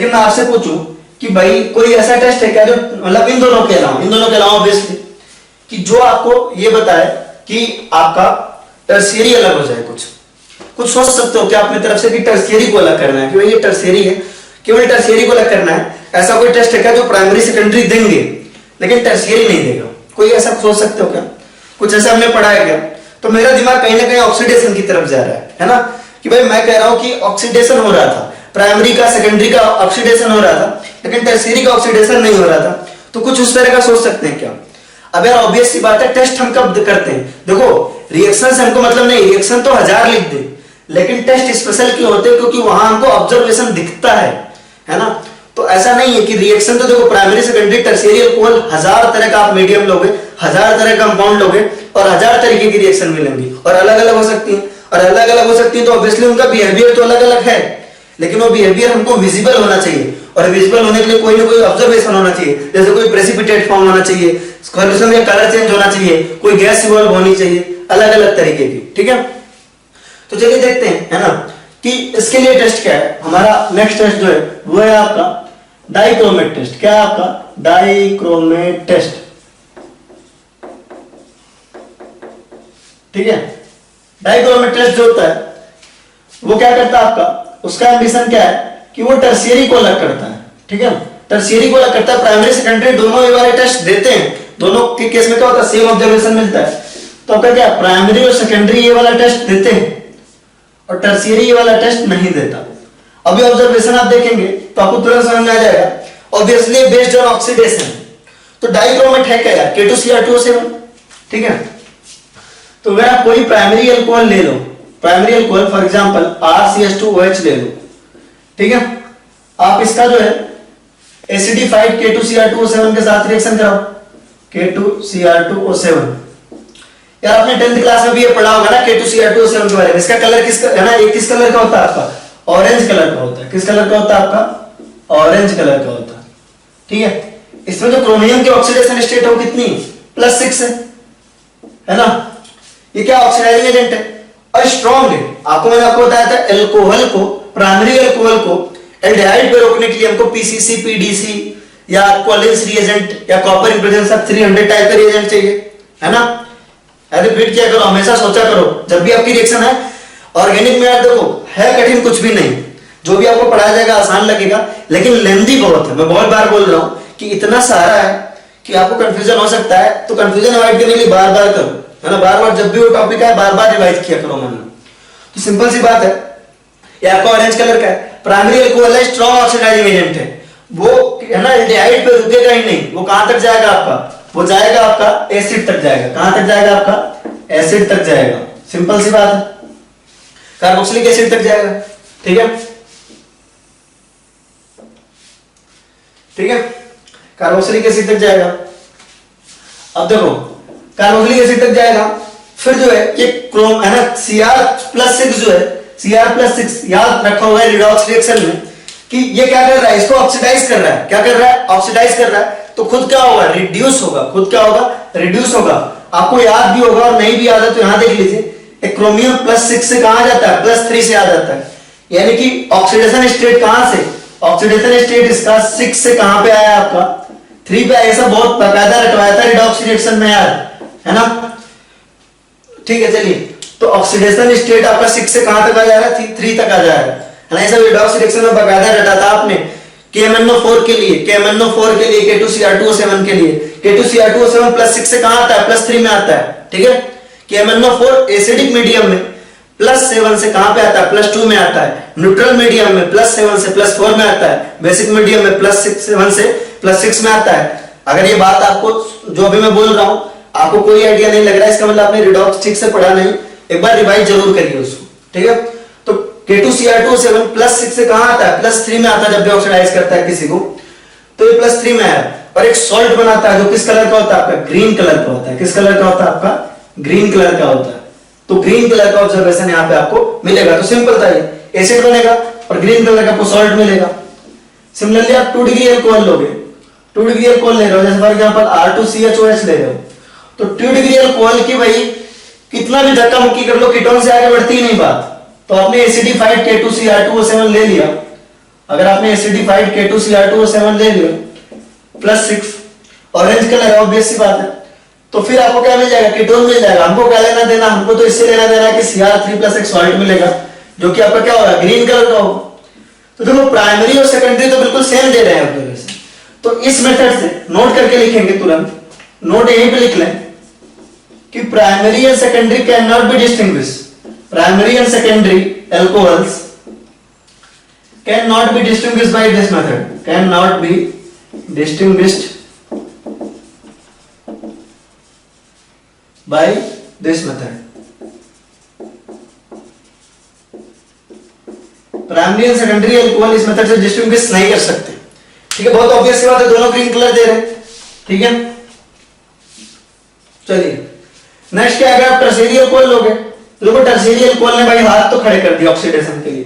मैं आपसे पूछूं कि भाई कोई ऐसा टेस्ट है क्या जो मतलब इन दोनों के अलावा ऑब्वियसली कि जो आपको ये बताए कि आपका टर्शियरी अलग हो जाए। कुछ सोच सकते हो क्या अपनी तरफ से कि टर्शियरी को अलग करना है, कि भाई ये टर्शियरी है, केवल टर्शियरी को अलग करना है। ऐसा कोई टेस्ट है क्या जो प्राइमरी सेकेंडरी देंगे लेकिन टर्शियरी नहीं देगा? कोई ऐसा सोच सकते हो क्या? कुछ ऐसा हमने पढ़ा है क्या? तो मेरा दिमाग कहीं ना कहीं ऑक्सीडेशन की तरफ जा रहा है ना, कि भाई मैं कह रहा हूं कि ऑक्सीडेशन हो रहा था, प्राइमरी का सेकेंडरी का ऑक्सीडेशन हो रहा था लेकिन टर्शियरी का ऑक्सीडेशन नहीं हो रहा था। तो कुछ उस तरह का सोच सकते हैं क्या? अब यार ऑब्वियस सी बात है, टेस्ट हम कब करते हैं? देखो रिएक्शन से हमको मतलब नहीं, रिएक्शन तो 1000 लिख दे, लेकिन टेस्ट स्पेशल क्यों होते हैं? क्योंकि वहां हमको ऑब्जर्वेशन दिखता है ना। तो ऐसा नहीं है कि रिएक्शन तो देखो प्राइमरी सेकेंडरी टर्शियरी अल्कोहल 1000 तरह का आप मीडियम लोगे, 1000 तरह का कंपाउंड लोगे और 1000 तरीके की रिएक्शन मिलेंगी और अलग अलग हो सकती है। और अलग अलग हो सकती है तो ऑब्वियसली उनका बिहेवियर तो अलग अलग है, लेकिन वो बिहेवियर हमको विजिबल होना चाहिए और विजिबल होने के लिए कोई ना कोई ऑब्जर्वेशन होना चाहिए। जैसे कोई प्रेसिपिटेट फॉर्म होना चाहिए, सॉल्यूशन का कलर चेंज होना चाहिए, कोई गैस इवॉल्व होनी चाहिए, अलग अलग तरीके की, ठीक है। तो चलिए देखते हैं है ना कि इसके लिए टेस्ट क्या है। हमारा नेक्स्ट टेस्ट जो है वो है आपका डाइक्रोमेट टेस्ट। क्या है आपका? डाइक्रोमेट टेस्ट, ठीक है। डाइक्रोमेट टेस्ट जो होता है वो क्या करता है आपका, उसका एम्बिशन क्या है कि वो टर्शियरी को अलग करता है, ठीक है। टर्शियरी को अलग करता है, प्राइमरी सेकेंडरी दोनों ये वाले टेस्ट देते हैं, दोनों के केस में क्या होता है सेम ऑब्जर्वेशन मिलता है। तो आपका क्या प्राइमरी और सेकेंडरी ये वाला टेस्ट देते हैं और टर्शियरी ये वाला टेस्ट नहीं देता। अभी ऑब्जर्वेशन आप देखेंगे तो आपको तुरंत समझ में आ जाएगा, ऑब्वियसली बेस्ड ऑन ऑक्सीडेशन। तो डाइक्रोमेट है क्या यार? K2Cr2O7, ठीक है। तो अगर आप कोई प्राइमरी अल्कोहल ले लो, primary alcohol for example RCH2OH ले लो, ठीक है। आप इसका जो है एसिडिफाइड K2Cr2O7 के साथ रिएक्शन कराओ, K2Cr2O7। यार आपने 10th क्लास में भी ये पढ़ा होगा ना K2Cr2O7 के बारे में। इसका कलर किस है ना, एक किस कलर का होता है आपका? ऑरेंज कलर का होता है। किस कलर का होता है आपका? ऑरेंज कलर का होता है, ठीक है। इसमें जो क्रोमियम की ऑक्सीडेशन स्टेट है कितनी? +6 है ना। ये क्या ऑक्सीडाइजिंग एजेंट है और स्ट्रॉन्ग है। आपको मैंने आपको बताया था अल्कोहल को, प्राइमरी अल्कोहल को एल्डिहाइड पे रोकने के लिए हमको PCC, PDC या कोलिन्स रिएजेंट या copper in presence of 300 type का रिएजेंट चाहिए, है ना। रिपीट किया करो, हमेशा सोचा करो जब भी आपकी रिएक्शन है। ऑर्गेनिक में यार देखो है कठिन कुछ भी नहीं, जो भी आपको पढ़ाया जाएगा आसान लगेगा, लेकिन लेंदी बहुत है। मैं बहुत बार बोल रहा हूं कि इतना सारा है कि आपको कंफ्यूजन हो सकता है। तो कंफ्यूजन अवॉइड करने के लिए बार बार करो, है ना। बार बार जब भी वो टॉपिक है बार बार रिवाइज किया करो मन में। तो सिंपल सी बात है, ये आपका ऑरेंज कलर का है, प्राइमरी अल्कोहल है, स्ट्रॉन्ग ऑक्सीडाइजिंग एजेंट है। वो है ना एल्डिहाइड पे रुकेगा ही नहीं, वो कहां तक जाएगा आपका? वो जाएगा आपका एसिड तक जाएगा। कहां तक जाएगा आपका? एसिड तक जाएगा। सिंपल सी बात है, कार्बोक्सिलिक एसिड तक जाएगा, ठीक है, ठीक है। कार्बोक्सिलिक एसिड तक जाएगा। अब देखो कार्बोक्सिलिक एसिड तक जाएगा, फिर जो है ये क्रोम है ना Cr+6 जो है, Cr+6 याद रखा होगा रिडॉक्स रिएक्शन में कि ये क्या कर रहा है, इसको ऑक्सीडाइज कर रहा है, क्या कर रहा है, ऑक्सीडाइज कर रहा है, तो खुद क्या होगा, रिड्यूस होगा, खुद क्या होगा, रिड्यूस होगा। आपको याद भी होगा और नहीं भी याद है तो यहां देख लीजिए, क्रोमियम +6 से कहां जाता है, +3 से आ जाता है, यानी कि ऑक्सीडेशन स्टेट कहां से, ऑक्सीडेशन स्टेट इसका 6 से कहां पे आया आपका 3 पे आया। ऐसा बहुत बकायदा रखवाया था रिडॉक्स रिएक्शन में यार, है ना, ठीक है। चलिए, तो ऑक्सीडेशन स्टेट आपका 6 से कहां तक आ जा रहा है, 3 तक आ जा रहा है ना। ऐसा रिडॉक्स रिएक्शन में बकायदा रटा था आपने KMnO4 के लिए, KMnO4 के लिए, K2Cr2O7 के लिए, K2Cr2O7 +6 से कहां आता है, +3 में आता है, ठीक है। KMnO4 एसिडिक मीडियम में +7 से कहां पे आता है, +2 में आता है। न्यूट्रल मीडियम में +7 से +4 में आता है। बेसिक मीडियम में +7 से +6 में आता है। अगर ये बात आपको जो अभी मैं बोल रहा हूं आपको कोई आइडिया नहीं लग रहा है, इसका मतलब आपने रिडॉक्स ठीक से पढ़ा नहीं, एक बार रिवाइज जरूर करिए उसको, ठीक है। तो K2Cr2O7 +6 से कहां आता है, +3 में आता है जब भी ऑक्सीडाइज करता है किसी को, तो ये +3 में आया और एक सॉल्ट बनाता है जो किस कलर का होता है आपका, ग्रीन कलर का होता है। किस कलर का होता है आपका, ग्रीन कलर का होता है। तो ग्रीन कलर का ऑब्जर्वेशन यहां पे आपको मिलेगा। तो सिंपल था, ये एसिड बनेगा और ग्रीन कलर का आपको सॉल्ट मिलेगा। सिमिलरली आप 2 डिग्री अल्कोहल लोगे, 2 डिग्री अल्कोहल ले रहे हो, जैसे फॉर एग्जांपल R2CHOH ले रहे हो, तो 2 डिग्री अल्कोहल की भाई कितना भी धक्का मुक्की कर लो कीटोन से आगे बढ़ती ही नहीं बात। तो आपने एसिडिफाइड K2Cr2O7 ले लिया, अगर आपने एसिडिफाइड K2Cr2O7 ले लिया +6, ऑरेंज कलर, ऑब्वियस सी बात है, तो फिर आपको क्या मिल जाएगा, कीटोन मिल जाएगा। हमको क्या लेना देना, हमको तो इससे लेना देना है कि Cr3+ एक सॉल्ट मिलेगा जो कि आपका क्या होगा, ग्रीन कलर का होगा। तो देखो प्राइमरी और सेकेंडरी तो बिल्कुल सेम दे रहे हैं ऑब्जर्वेशन। तो इस मेथड से नोट करके लिखेंगे, तुरंत नोट यहीं पे लिख लें कि primary and secondary can not be distinguish, primary and secondary alcohols cannot be distinguished by this method, cannot be distinguished by this method। Primary and secondary alcohol इस मेथड से डिस्टिंग्विश नहीं कर सकते, ठीक है। बहुत ऑब्वियस सी बात है, दोनों ग्रीन कलर दे रहे हैं, ठीक है। चलिए नेक्स्ट क्या है, आप टर्शियरी अल्कोहल लोगे, तो देखो टर्शियरी अल्कोहल ने भाई हाथ तो खड़े कर दिए ऑक्सीडेशन के लिए।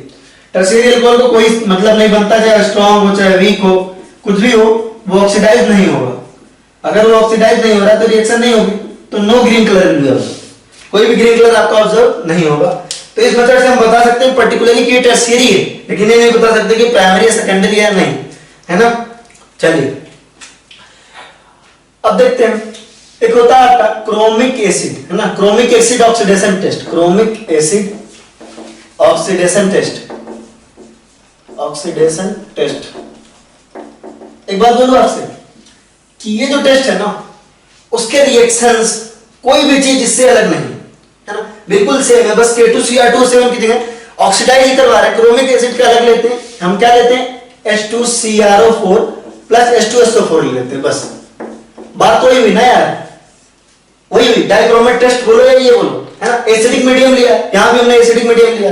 टर्शियरी अल्कोहल को कोई मतलब नहीं बनता, चाहे स्ट्रॉन्ग हो चाहे वीक हो, कुछ भी हो, वो ऑक्सीडाइज नहीं होगा। अगर वो ऑक्सीडाइज नहीं हो रहा तो रिएक्शन नहीं होगी, तो नो ग्रीन कलर भी होगा, कोई भी ग्रीन कलर आपका ऑब्जर्व नहीं होगा। तो इस मेथड से हम बता सकते हैं पर्टिकुलरली कि ये टर्शियरी है, लेकिन ये नहीं बता सकते कि प्राइमरी या सेकेंडरी है नहीं, है ना। चलिए अब देखते हैं, एक होता है आपका क्रोमिक एसिड, है ना, chromic acid oxidation test, chromic acid oxidation test, oxidation test. एक बात बोलूं आपसे कि ये जो टेस्ट है ना, उसके रिएक्शंस कोई भी चीज इससे अलग नहीं है ना, बिल्कुल सेम है, बस K2Cr2O7 की जगह ऑक्सीडाइज ही करवा रहे हैं। क्रोमिक एसिड का अलग लेते हैं, हम क्या लेते हैं H2CrO4 + H2SO4 लेते हैं, बस बात तो हुई ना यार, वही हुई। डाइक्रोमेट टेस्ट बोलो या ये बोलो, है ना। एसिडिक मीडियम लिया, यहां भी हमने एसिडिक मीडियम लिया,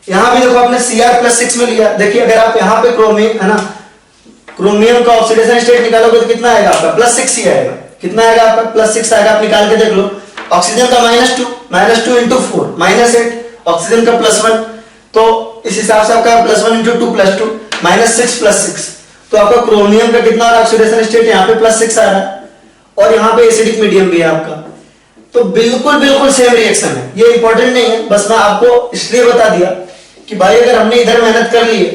यहां भी देखो आपने Cr+6 में लिया। देखिए अगर आप यहां पे क्रोमियम, है ना, क्रोमियम का ऑक्सीडेशन स्टेट निकालोगे तो कितना आएगा आपका, +6 ही आएगा। कितना आएगा आपका, +6 आएगा, आप निकाल के देख लो। ऑक्सीजन का -2, -2 × 4 -8, ऑक्सीजन का +1, तो इस हिसाब से आपका +1 × 2 +2 -6 +6, तो आपका क्रोमियम का कितना ऑक्सीडेशन स्टेट यहाँ पे +6 आ रहा है, और यहाँ पे एसिडिक मीडियम भी है आपका। तो बिल्कुल बिल्कुल सेम रिएक्शन है, ये इंपॉर्टेंट नहीं है, बस मैं आपको इसलिए बता दिया कि भाई अगर हमने इधर मेहनत कर ली है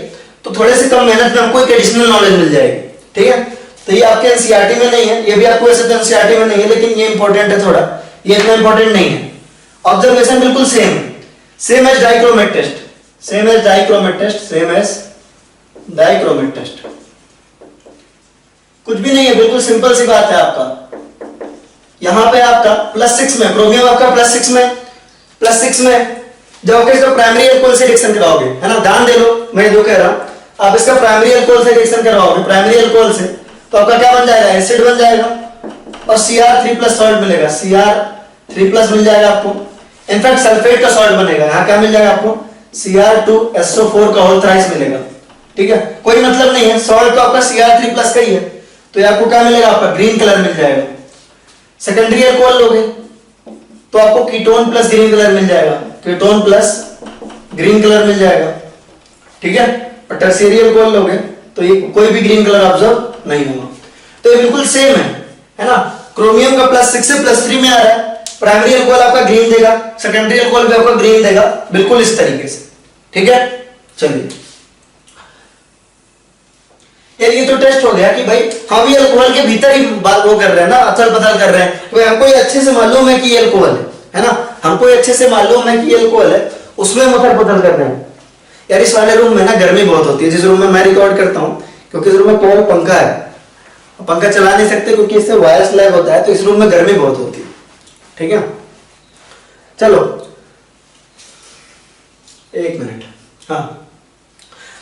तो थोड़े से कम मेहनत में हमको एक एडिशनल नॉलेज मिल जाएगी, ठीक है। तो ये आपके एनसीईआरटी में नहीं है, ये भी आपको वैसे तो एनसीईआरटी में नहीं है, लेकिन ये इंपॉर्टेंट है थोड़ा, ये इतना इंपॉर्टेंट नहीं है। ऑब्जर्वेशन बिल्कुल सेम है, same as dichromate test, same as dichromate test, same as dichromate test, कुछ भी नहीं है, बिल्कुल सिंपल सी बात है। आपका यहां पे आपका +6 में क्रोमियम, आपका +6 में जब आप इसका प्राइमरी अल्कोहल से रिएक्शन कराओगे, है ना, ध्यान दे लो मैं जो कह रहा हूं, आप इसका प्राइमरी अल्कोहल से रिएक्शन कराओगे, प्राइमरी अल्कोहल से, तो आपका क्या बन जाएगा, एसिड बन जाएगा और Cr3+ सॉल्ट मिलेगा, Cr3+ मिल जाएगा आपको। इनफैक्ट सल्फेट का सॉल्ट बनेगा, यहां क्या मिल जाएगा आपको, Cr2SO4 का होल थ्राइस मिलेगा, ठीक है। कोई मतलब नहीं है, सॉल्ट तो आपका Cr3+ का ही है, तो ये आपको क्या मिलेगा, आपका ग्रीन कलर मिल जाएगा। सेकेंडरी अल्कोहल लोगे तो आपको कीटोन +ग्रीन कलर मिल जाएगा, कीटोन +ग्रीन कलर मिल जाएगा, ठीक है। और टर्शियरी अल्कोहल लोगे तो ये कोई भी ग्रीन कलर ऑब्जर्व नहीं होगा। तो ये बिल्कुल सेम है ना। क्रोमियम का +6 से +3 में आ रहा है, प्राइमरी अल्कोहल आपका ग्रीन देगा, सेकेंडरी अल्कोहल भी आपका ग्रीन देगा, बिल्कुल इस तरीके से। ठीक है, चलिए ये तो टेस्ट हो गया कि भाई हम भी अल्कोहल के भीतर ही बात वो कर रहे हैं ना, अचल बदल कर रहे हैं। तो हमको ये अच्छे से मालूम है कि ये अल्कोहल है ना, हमको ये अच्छे से मालूम है कि ये अल्कोहल है, उसमें अचल बदल कर रहे हैं। यार इस वाले रूम में ना गर्मी बहुत होती है, जिस रूम में मैं रिकॉर्ड करता हूँ, क्योंकि इस रूम में केवल पंखा है, पंखा चला नहीं सकते क्योंकि इससे वायरस लैग होता है, तो इस रूम में गर्मी बहुत होती है। ठीक है, चलो 1 मिनट। हाँ,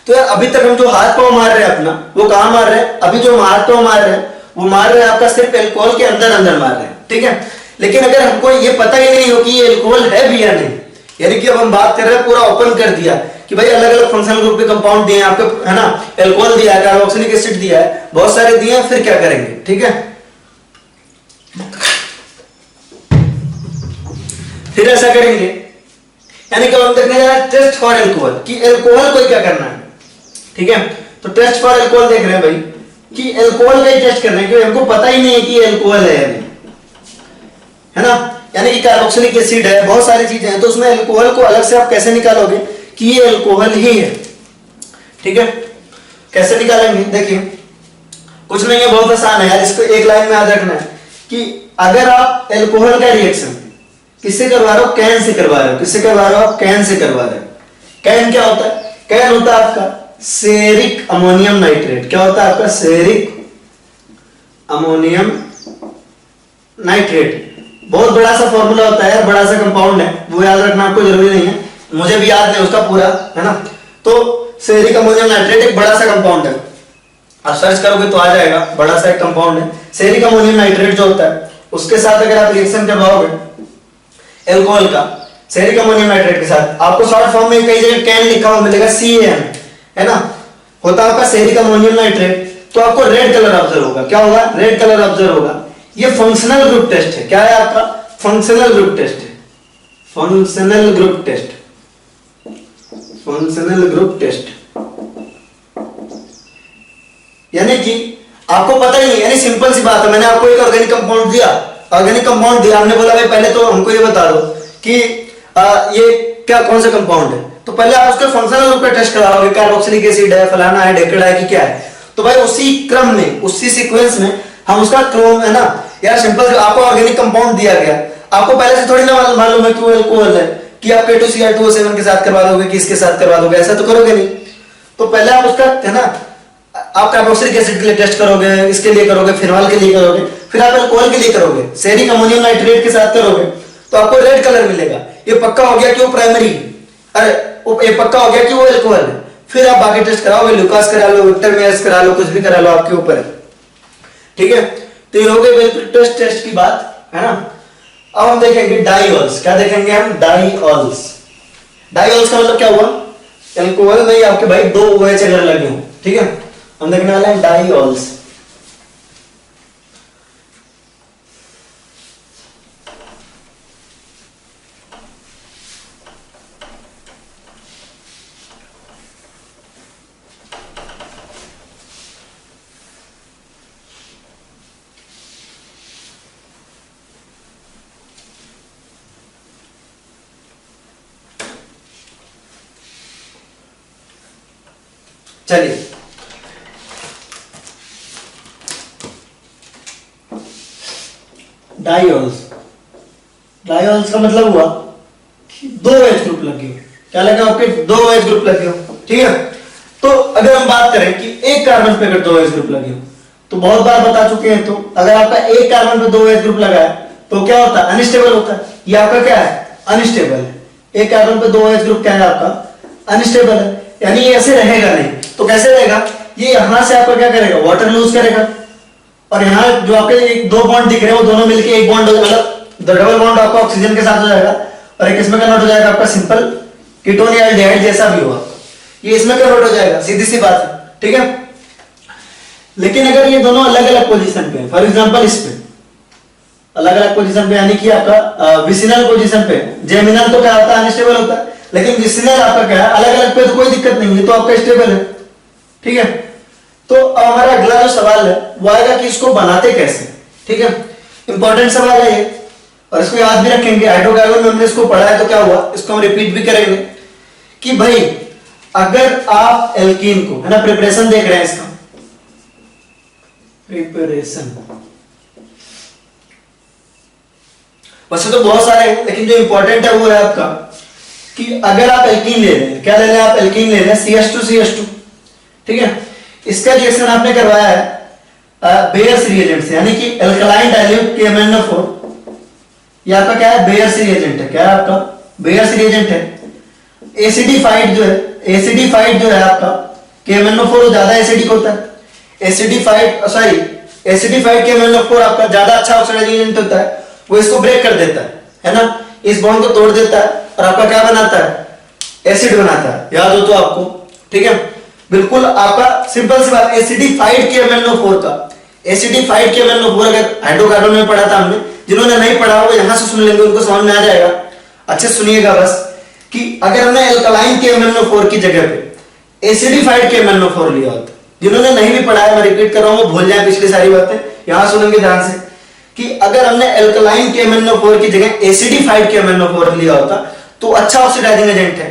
तो यार अभी तक हम जो हाथ पांव मार रहे हैं अपना, वो कहां मार रहे हैं? अभी जो हम हाथ पांव मार रहे हैं वो मार रहे हैं आपका सिर्फ अल्कोहल के अंदर अंदर मार रहे हैं। ठीक है, लेकिन अगर हमको ये पता ही नहीं हो कि ये अल्कोहल है भी या नहीं, यानी कि अब हम बात कर रहे हैं पूरा ओपन कर दिया कि भाई अलग अलग फंक्शनल ग्रुप के कंपाउंड दिए हैं आपको, है ना, अल्कोहल दिया है, कार्बोक्सिलिक एसिड दिया है, बहुत सारे दिए हैं, फिर क्या करेंगे? ठीक है, फिर ऐसा करेंगे, यानी कि हम देखने जा रहे हैं टेस्ट फॉर अल्कोहल कि अल्कोहल को क्या करना है। ठीक है, तो टेस्ट फॉर अल्कोहल देख रहे हैं भाई कि अल्कोहल का ही टेस्ट कर रहे हैं, क्योंकि हमको पता ही नहीं है कि अल्कोहल है या नहीं, है ना, यानी कि कार्बोक्सिलिक एसिड है, बहुत सारी चीजें हैं, तो उसमें अल्कोहल को अलग से आप कैसे निकालोगे कि ये अल्कोहल ही है। ठीक है, कैसे निकालेंगे? देखिए कुछ नहीं है, बहुत आसान है यार, इसको एक लाइन में याद रखना है कि अगर आप अल्कोहल का रिएक्शन किससे करवा रहे हो? कैन से करवा रहे हो। किससे करवा रहे हो? आप कैन से करवा रहे हो। कैन क्या होता है? कैन होता है आपका सेरिक अमोनियम नाइट्रेट। क्या होता है आपका? Ceric ammonium nitrate. बहुत बड़ा सा फॉर्मूला होता है यार, बड़ा सा कंपाउंड है, वो याद रखना आपको जरूरी नहीं है, मुझे भी याद नहीं उसका पूरा, है ना। तो सेरिक अमोनियम नाइट्रेट एक बड़ा सा कंपाउंड है, आप सर्च करोगे तो आ जाएगा, बड़ा सा एक कंपाउंड है सेरिक अमोनियम नाइट्रेट जो होता है, उसके साथ अगर आप रिएक्शन करवाओगे अल्कोहल का सेरिक अमोनियम नाइट्रेट के साथ, आपको शॉर्ट फॉर्म में कई जगह कैन लिखा हुआ मिलेगा, CAN, है ना, होता है आपका सेरिक अमोनियम नाइट्रेट। तो आपको रेड कलर ऑब्जर्व होगा। क्या होगा? रेड कलर ऑब्जर्व होगा। ये फंक्शनल ग्रुप टेस्ट है। क्या है आपका? फंक्शनल ग्रुप टेस्ट है। Functional group test, functional group test, यानी कि आपको पता ही नहीं, यानी सिंपल सी बात है, मैंने आपको एक ऑर्गेनिक कंपाउंड दिया, ऑर्गेनिक कंपाउंड दिया, हमने बोला भाई पहले तो हमको ये बता दो कि ये क्या कौन सा कंपाउंड है, तो पहले आप उसका फंक्शनल ग्रुप का टेस्ट कराओगे, कार्बोक्सिलिक एसिड है, फलाना है, ढेकड़ा है कि क्या है। तो भाई उसी क्रम में, उसी सीक्वेंस में हम उसका क्रोम, है ना यार, सिंपल, आपको ऑर्गेनिक कंपाउंड दिया गया, आपको पहले से थोड़ी ना मालूम है कि वो अल्कोहल है, कि आप K2Cr2O7 के साथ करवा दोगे कि इसके साथ करवा दोगे, ऐसा तो करोगे नहीं। तो पहले आप उसका, है ना, आप कार्बोक्सिलिक एसिड के लिए टेस्ट करोगे, इसके लिए करोगे, फिनॉल के लिए करोगे, फिर आप अल्कोहल के लिए करोगे, सेरिक अमोनियम नाइट्रेट के साथ करोगे, तो आपको रेड कलर मिलेगा। ये पक्का हो गया कि वो प्राइमरी, अरे ये पक्का हो गया कि वो अल्कोहल है। फिर आप बाकी टेस्ट कराओगे, लुकास करा लो, विक्टर मेयर्स करा लो, कुछ भी करा लो, आपके ऊपर है। ठीक है, तो ये हो गई टेस्ट की बात, है ना। अब हम देखेंगे डाईऑल्स। क्या देखेंगे हम? डाईऑल्स। डाईऑल्स का मतलब क्या हुआ? अल्कोहल में आपके भाई 2 OH अगर लगे हो, ठीक है, हम देखने वाले हैं डाईऑल्स। चलिए डाईऑल्स, डाईऑल्स का मतलब हुआ कि 2 OH ग्रुप लगे हो। क्या लगे आपके? 2 OH ग्रुप लगे हो। ठीक है, तो अगर हम बात करें कि एक कार्बन पे अगर 2 OH ग्रुप लगे हो, तो बहुत बार बता चुके हैं, तो अगर आपका एक कार्बन पे 2 OH ग्रुप लगा है तो क्या होता है? अनस्टेबल होता है। ये आपका क्या है? अनस्टेबल है। एक कार्बन पे 2 OH ग्रुप क्या है आपका? अनस्टेबल है, यानी ये ऐसे रहेगा नहीं। तो कैसे रहेगा? ये यहां से आपका क्या करेगा? वाटर लूज करेगा, और यहाँ जो आपके एक 2 बॉन्ड दिख रहे हैं वो दोनों मिलके एक बॉन्ड, मतलब डबल बॉन्ड आपका ऑक्सीजन के साथ हो जाएगा, और एक इसमें कन्वर्ट हो जाएगा आपका सिंपल कीटोन या एल्डिहाइड जैसा भी होगा, ये इसमें कन्वर्ट हो जाएगा, सीधी सी बात है। ठीक है, लेकिन अगर ये दोनों अलग अलग पोजीशन पे, फॉर एग्जांपल इस पे अलग अलग पोजीशन पे, यानी कि आपका विसिनल पोजीशन पे, जेमिनल तो क्या होता है? अनस्टेबल होता है, लेकिन विसिनल आपका क्या है? अलग अलग पे तो कोई दिक्कत नहीं है, तो आपका स्टेबल है। ठीक है, तो अब हमारा अगला जो सवाल है वो आएगा कि इसको बनाते कैसे। ठीक है, इंपॉर्टेंट सवाल है ये और इसको याद भी रखेंगे। हाइड्रोकार्बन में हमने इसको पढ़ा है तो क्या हुआ, इसको हम रिपीट भी करेंगे कि भाई अगर आप एल्कीन को, है ना, प्रिपरेशन देख रहे हैं इसका, प्रिपरेशन वैसे तो बहुत सारे हैं लेकिन जो इंपॉर्टेंट है वो है आपका कि अगर आप एल्कीन ले रहे हैं, क्या ले रहे हैं आप, एल्कीन ले रहे हैं CH2CH2। ठीक है, इसका रिएक्शन आपने करवाया है बेयर्स रिएजेंट से, यानी कि एल्कलाइन डाइल्यूट KMnO4। ये आपका क्या है, बेयर्स रिएजेंट है। क्या है आपका, बेयर्स रिएजेंट है। एसिडिफाइड जो है, एसिडिफाइड जो है आपका KMnO4 ज्यादा एसिडिक होता है। एसिडिफाइड सॉरी एसिडिफाइड KMnO4 आपका ज्यादा अच्छा ऑक्सीडाइजिंग एजेंट होता है, वो इसको ब्रेक कर देता है ना, इस बॉन्ड को तोड़ देता है और आपका क्या बनाता है, एसिड बनाता है। याद हो तो आपको, ठीक है, बिल्कुल आपका सिंपल सी बात। एसिडिफाइड KMnO4 का, एसिडिफाइड KMnO4 अगर हाइड्रोकार्बन में पढ़ा था हमने, जिन्होंने नहीं पढ़ा वो यहां से सुन लेंगे, उनको समझ में आ जाएगा। अच्छे सुनिएगा बस कि अगर हमने एल्कलाइन KMnO4 की जगह पे एसिडिफाइड KMnO4 लिया होता, जिन्होंने नहीं भी पढ़ा है मैं रिपीट कर रहा हूं, वो भूल जाए पिछली सारी बातें, यहां सुनेंगे ध्यान से कि अगर हमने एल्कलाइन KMnO4 की जगह एसिडिफाइड KMnO4 लिया होता तो अच्छा ऑक्सीडाइजिंग एजेंट है।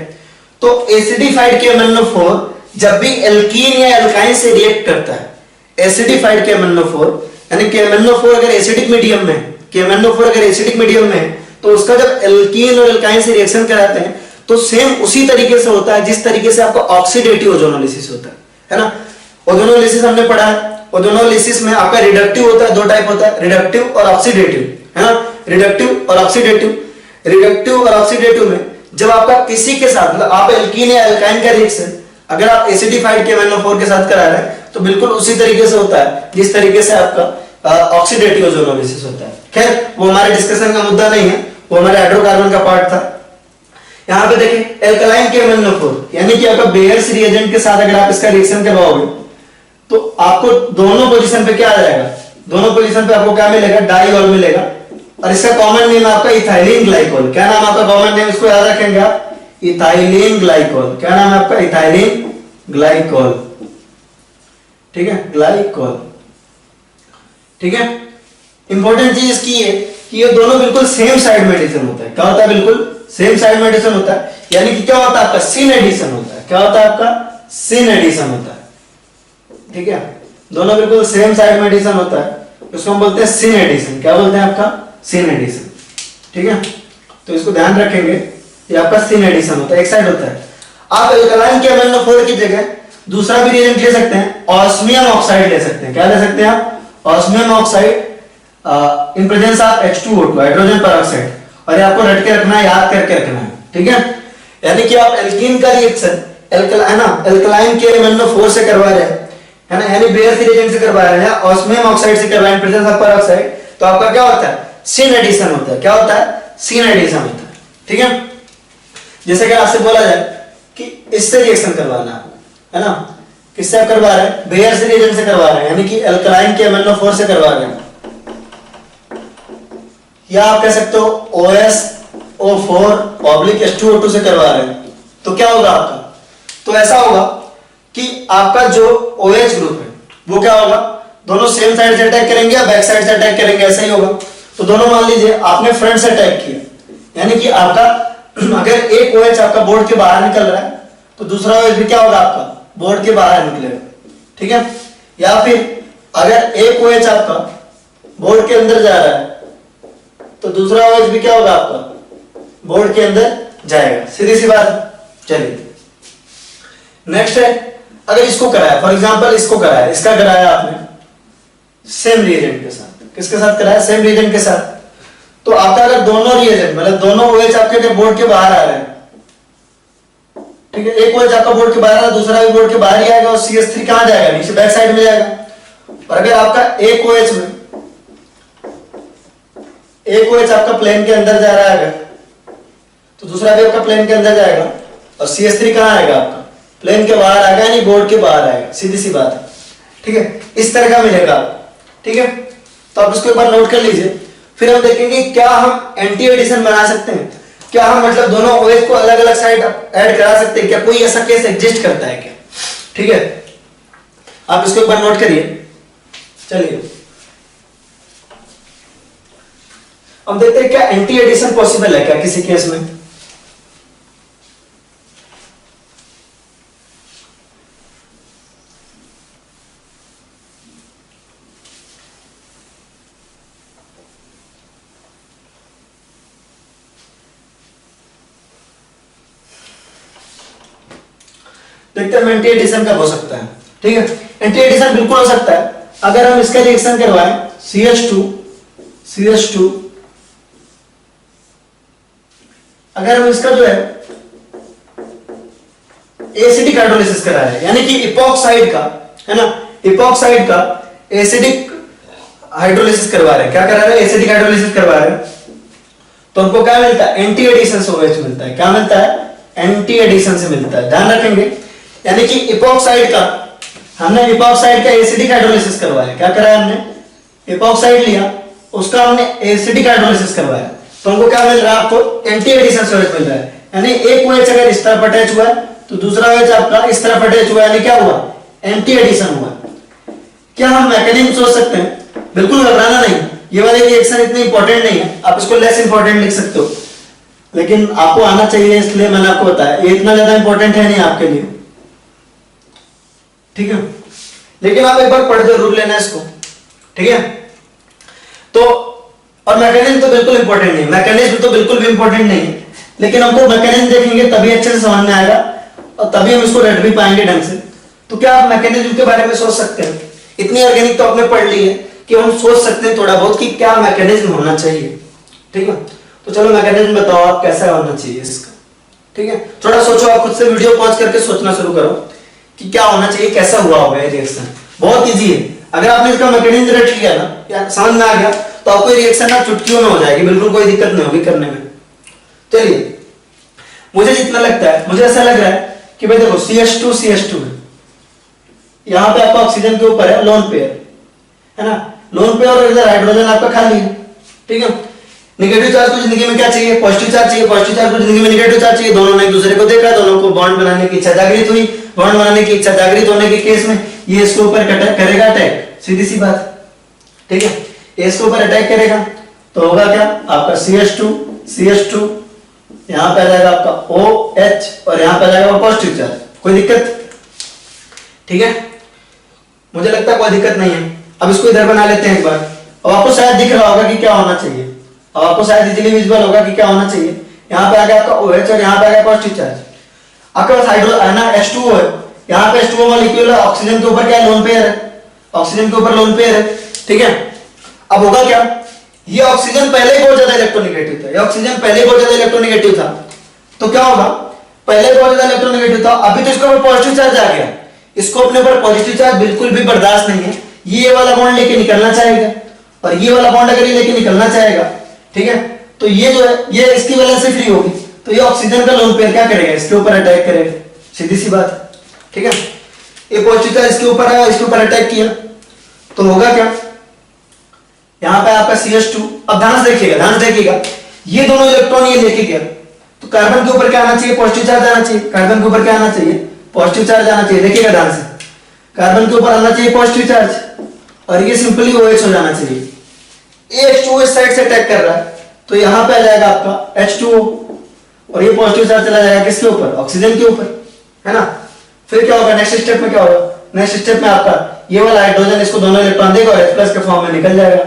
तो एसिडिफाइड KMnO4 जब भी एल्कीन या एल्काइन से रिएक्ट करता है, एसिडिफाइड KMnO4 यानी KMnO4 अगर एसिडिक मीडियम में, KMnO4 अगर एसिडिक मीडियम में तो उसका जब एल्कीन और एल्काइन से रिएक्शन कराते हैं तो सेम उसी तरीके से होता है जिस तरीके से आपका ऑक्सीडेटिव ओजोनोलिसिस होता है ना। ओजोनोलिसिस हमने पढ़ा है, ओजोनोलिसिस में आपका रिडक्टिव होता है, दो टाइप होता है, रिडक्टिव और ऑक्सीडेटिव, है ना, रिडक्टिव और ऑक्सीडेटिव। रिडक्टिव और ऑक्सीडेटिव में जब आपका किसी के साथ, मतलब आप एल्कीन या एल्काइन का रिएक्शन अगर आप एसिडिफाइड KMnO4 के साथ करा रहे हैं तो बिल्कुल उसी तरीके से होता है जिस तरीके से आपका ऑक्सीडेटिव ओजोनोलिसिस होता है। खैर वो हमारे डिस्कशन का मुद्दा नहीं है, वो हमारे हाइड्रोकार्बन का पार्ट था। यहां पे देखिए एल्कलाइन KMnO4 यानी कि आपका बेयर्स रिएजेंट के साथ अगर आप इसका रिएक्शन करवाओगे तो आपको दोनों पोजीशन पे क्या आ जाएगा, दोनों पोजीशन पे आपको क्या मिलेगा, डाइऑल मिलेगा। और इसका कॉमन नेम आपका इथाइलिन ग्लाइकोल। क्या नाम आपका कॉमन नेम, इसको याद रखेंगे आप, इथाइलिन ग्लाइकोल। क्या नाम है आपका, इथाइलिन ग्लाइकोल। ठीक है, ग्लाइकोल। ठीक है, इंपॉर्टेंट चीज इसकी है कि ये दोनों बिल्कुल सेम साइड में एडिशन होता है। क्या होता है, बिल्कुल सेम साइड में एडिशन होता है, यानी कि क्या होता है आपका सिन एडिशन होता है। क्या होता है आपका, सिन एडिशन होता है। ठीक है, दोनों बिल्कुल सेम साइड में एडिशन होता है, उसको हम बोलते हैं सिन एडिशन। क्या बोलते हैं आपका, सिन एडिशन। ठीक है, तो इसको ध्यान रखेंगे, ये आपका सिन एडिशन होता है, एक साइड होता है। आप एल्कलाइन KMnO4 की जगह दूसरा भी रिएजेंट ले सकते हैं, ऑस्मियम ऑक्साइड ले सकते हैं। क्या ले सकते हैं आप, osmium oxide in presence of H2O2 hydrogen peroxide. और ये आपको रट के रखना है, याद करके रखना है। ठीक है, यानी कि आप एल्कीन का रिएक्शन एल्कलाइन KMnO4 से करवा रहे हैं, है ना, यानी बेयर्स रिएजेंट से करवा रहे हैं, ऑस्मियम ऑक्साइड से करवा रहे हैं प्रेजेंस ऑफ पेरोक्साइड, तो आपका क्या होता है, सिन एडिशन होता है। क्या होता है, सिन एडिशन होता है। ठीक है, जैसे कि आपसे बोला जाए कि इससे रिएक्शन करवाना है ना, किससे आप करवा रहे हैं, बेयर्स रिएजेंट से करवा रहे हैं, यानी कि एल्कलाइन KMnO4 से करवा रहे हैं, या आप कह सकते हो OSO4 H2O2 से करवा रहे हैं। तो क्या होगा आपका, तो ऐसा होगा कि आपका जो OH ग्रुप है वो क्या होगा, दोनों सेम साइड से अटैक करेंगे या बैक साइड से अटैक करेंगे, ऐसा ही होगा। तो दोनों मान लीजिए आपने फ्रंट से अटैक किया, यानी कि आपका अगर एक OH आपका बोर्ड के बाहर निकल रहा है तो दूसरा OH भी क्या होगा आपका, बोर्ड के बाहर निकलेगा। ठीक है, या फिर अगर एक OH आपका बोर्ड के अंदर जा रहा है तो दूसरा OH भी क्या होगा आपका, बोर्ड के अंदर जाएगा। सीधी सी बात। चलिए नेक्स्ट है, अगर इसको कराया, फॉर एग्जांपल इसको कराया, इसका कराया आपने सेम रिएजेंट के साथ, किसके साथ कराया, सेम रिएजेंट के साथ, तो आपका अगर दोनों रिएजेंट मतलब दोनों OH आपके अगर बोर्ड के बाहर आ रहे हैं, ठीक है, एक OH आपका बोर्ड के बाहर आ रहा है, दूसरा भी बोर्ड के बाहर ही आएगा, और CH3 कहां जाएगा, नीचे बैक साइड में जाएगा। और अगर आपका एक OH में एक OH आपका प्लेन के अंदर जा रहा है तो दूसरा भी आपका प्लेन के अंदर जाएगा, और CH3 कहां आएगा आपका, प्लेन के बाहर आएगा, यानी बोर्ड के बाहर आएगा। सीधी सी बात है। ठीक है, इस तरह का मिलेगा। ठीक है, तो आप इसको एक बार नोट कर लीजिए। फिर हम देखेंगे क्या हम एंटी एडिशन बना सकते हैं, क्या हम मतलब दोनों OH को अलग अलग साइड ऐड करा सकते हैं, क्या कोई ऐसा केस एग्जिस्ट करता है क्या। ठीक है, आप इसको एक बार नोट करिए। चलिए अब देखते हैं क्या एंटी एडिशन पॉसिबल है क्या किसी केस में। देखते हैं एंटी एडिशन कब हो सकता है। ठीक है, एंटी एडिशन बिल्कुल हो सकता है अगर हम इसका रिएक्शन करवाएं CH2 अगर हम इसका जो है एसिडिक हाइड्रोलिसिस करा रहे हैं, यानी कि इपॉक्साइड का, है ना, इपॉक्साइड का एसिडिक हाइड्रोलिसिस करवा रहे हैं। क्या करा रहे हैं? एसिडिक हाइड्रोलिसिस करवा रहे हैं। तो हमको क्या मिलता है? एंटी एडिशन से OH मिलता है। क्या मिलता है? एंटी एडिशन से मिलता है, ध्यान रखेंगे। यानी कि इपॉक्साइड का, हमने इपॉक्साइड का एसिडिक हाइड्रोलिसिस करवाया। क्या कराया हमने? इपॉक्साइड लिया, उसका हमने एसिडिक हाइड्रोलिसिस करवाया, तो हमको क्या मिल रहा है? आपको एंटी एडिशन से OH मिल रहा है। यानी एक OH अगर इस तरफ अटैच हुआ है तो दूसरा OH आपका इस तरफ अटैच हुआ, यानी क्या हुआ? एंटी एडिशन हुआ। क्या हम मैकेनिज्म सोच सकते हैं? बिल्कुल घबराना नहीं, ये वाले रिएक्शन इतने इंपॉर्टेंट नहीं है, आप इसको लेस इंपॉर्टेंट लिख सकते हो, लेकिन आपको आना चाहिए इसलिए मैंने आपको बताया। ये इतना ज्यादा इंपॉर्टेंट है नहीं आपके लिए, ठीक है, लेकिन आप एक बार पढ़ जरूर लेना इसको, ठीक है। तो और मैकेनिज्म तो बिल्कुल इंपॉर्टेंट नहीं, मैकेनिज्म तो बिल्कुल भी इंपॉर्टेंट नहीं है, लेकिन हमको मैकेनिज्म देखेंगे तभी अच्छे से समझ में आएगा और तभी हम इसको रट भी पाएंगे ढंग से। तो क्या आप मैकेनिज्म के बारे में सोच सकते हैं? इतनी ऑर्गेनिक तो आपने पढ़ ली है कि हम सोच सकते हैं थोड़ा बहुत कि क्या मैकेनिज्म होना चाहिए, ठीक है। तो चलो मैकेनिज्म बताओ आप कैसा होना चाहिए इसका, ठीक है। थोड़ा सोचो, आप खुद से वीडियो पॉज करके सोचना शुरू करो कि क्या होना चाहिए, कैसा हुआ होगा ये रिएक्शन। बहुत इजी है, अगर आपने इसका मैकेनिज्म रट लिया ना या समझ में आ गया तो आपको रिएक्शन ना चुटकियों में हो जाएगी, बिल्कुल कोई दिक्कत नहीं होगी करने में। चलिए, मुझे जितना लगता है, मुझे ऐसा लग रहा है कि भाई देखो CH2 है, यहां पे आपका ऑक्सीजन के ऊपर है लोन पेयर, है ना, लोन पेयर, और इधर हाइड्रोजन आपका खाली है, ठीक है। नेगेटिव चार्ज को जिंदगी में क्या चाहिए? पॉजिटिव चार्ज चाहिए। पॉजिटिव चार्ज को जिंदगी में नेगेटिव चार्ज चाहिए। दोनों ने एक दूसरे को देखा, दोनों को बॉन्ड बनाने की इच्छा जागृत हुई। बॉन्ड बनाने की इच्छा जागृत होने के केस में ये इसके ऊपर करेगा अटैक, सीधी सी बात, ठीक है। ये इसके ऊपर अटैक करेगा तो होगा क्या? आपका CH2 यहां पे आ जाएगा आपका OH और यहां पे आ जाएगा पॉजिटिव चार्ज। कोई दिक्कत? ठीक है, मुझे लगता है कोई दिक्कत नहीं है। अब इसको इधर बना लेते हैं एक बार, और आपको शायद दिख रहा होगा कि क्या होना चाहिए, और आपको शायद इजीली विजुअल होगा कि क्या होना चाहिए। यहाँ पे आ गया आपका OH और यहाँ पे आ गया पॉजिटिव चार्ज। आपके पास हाइड्रो है ना, H2O है, यहाँ पे H2O मॉलिक्यूल है, ऑक्सीजन के ऊपर क्या है? लोन पेयर है, ऑक्सीजन के ऊपर लोन पेयर है, ठीक है। अब होगा क्या? ये ऑक्सीजन पहले बहुत ज्यादा इलेक्ट्रोनेगेटिव था, ये ऑक्सीजन पहले बहुत ज्यादा इलेक्ट्रोनेगेटिव था, तो क्या होगा? पहले बहुत ज्यादा इलेक्ट्रोनेगेटिव था, अभी तो इसके ऊपर पॉजिटिव चार्ज आ गया, इसको अपने ऊपर पॉजिटिव चार्ज बिल्कुल भी बर्दाश्त नहीं है, ये वाला बॉन्ड लेके निकलना चाहेगा, और ये वाला बॉन्ड अगर ये लेके निकलना चाहेगा, ठीक है, तो ये जो है ये इसकी वजह से फ्री होगी, तो ये ऑक्सीजन का लोन पेयर क्या करेगा? इसके ऊपर अटैक करेगा, सीधी सी बात, ठीक है। ये पॉजिटिव चार्ज इसके ऊपर आया, इसके ऊपर अटैक किया, तो होगा क्या? यहां पे आपका CH2, अब ध्यान से देखिएगा, ये दोनों इलेक्ट्रॉन ये लेके गया, तो कार्बन के ऊपर क्या आना चाहिए? पॉजिटिव चार्ज आना चाहिए। कार्बन के ऊपर क्या आना चाहिए? पॉजिटिव चार्ज आना चाहिए। देखिएगा ध्यान से, कार्बन के ऊपर आना चाहिए पॉजिटिव चार्ज, और ये सिंपली OH हो जाना चाहिए। H2O इस साइड से अटैक कर रहा है, तो यहां पे आ जाएगा आपका H2O, और ये पॉजिटिव चार्ज चला जाएगा किसके ऊपर? ऑक्सीजन के ऊपर, है ना। फिर क्या होगा? नेक्स्ट स्टेप में क्या होगा? नेक्स्ट स्टेप में आपका ये वाला हाइड्रोजन इसको दोनों इलेक्ट्रॉन देगा और H+ के फॉर्म में निकल जाएगा,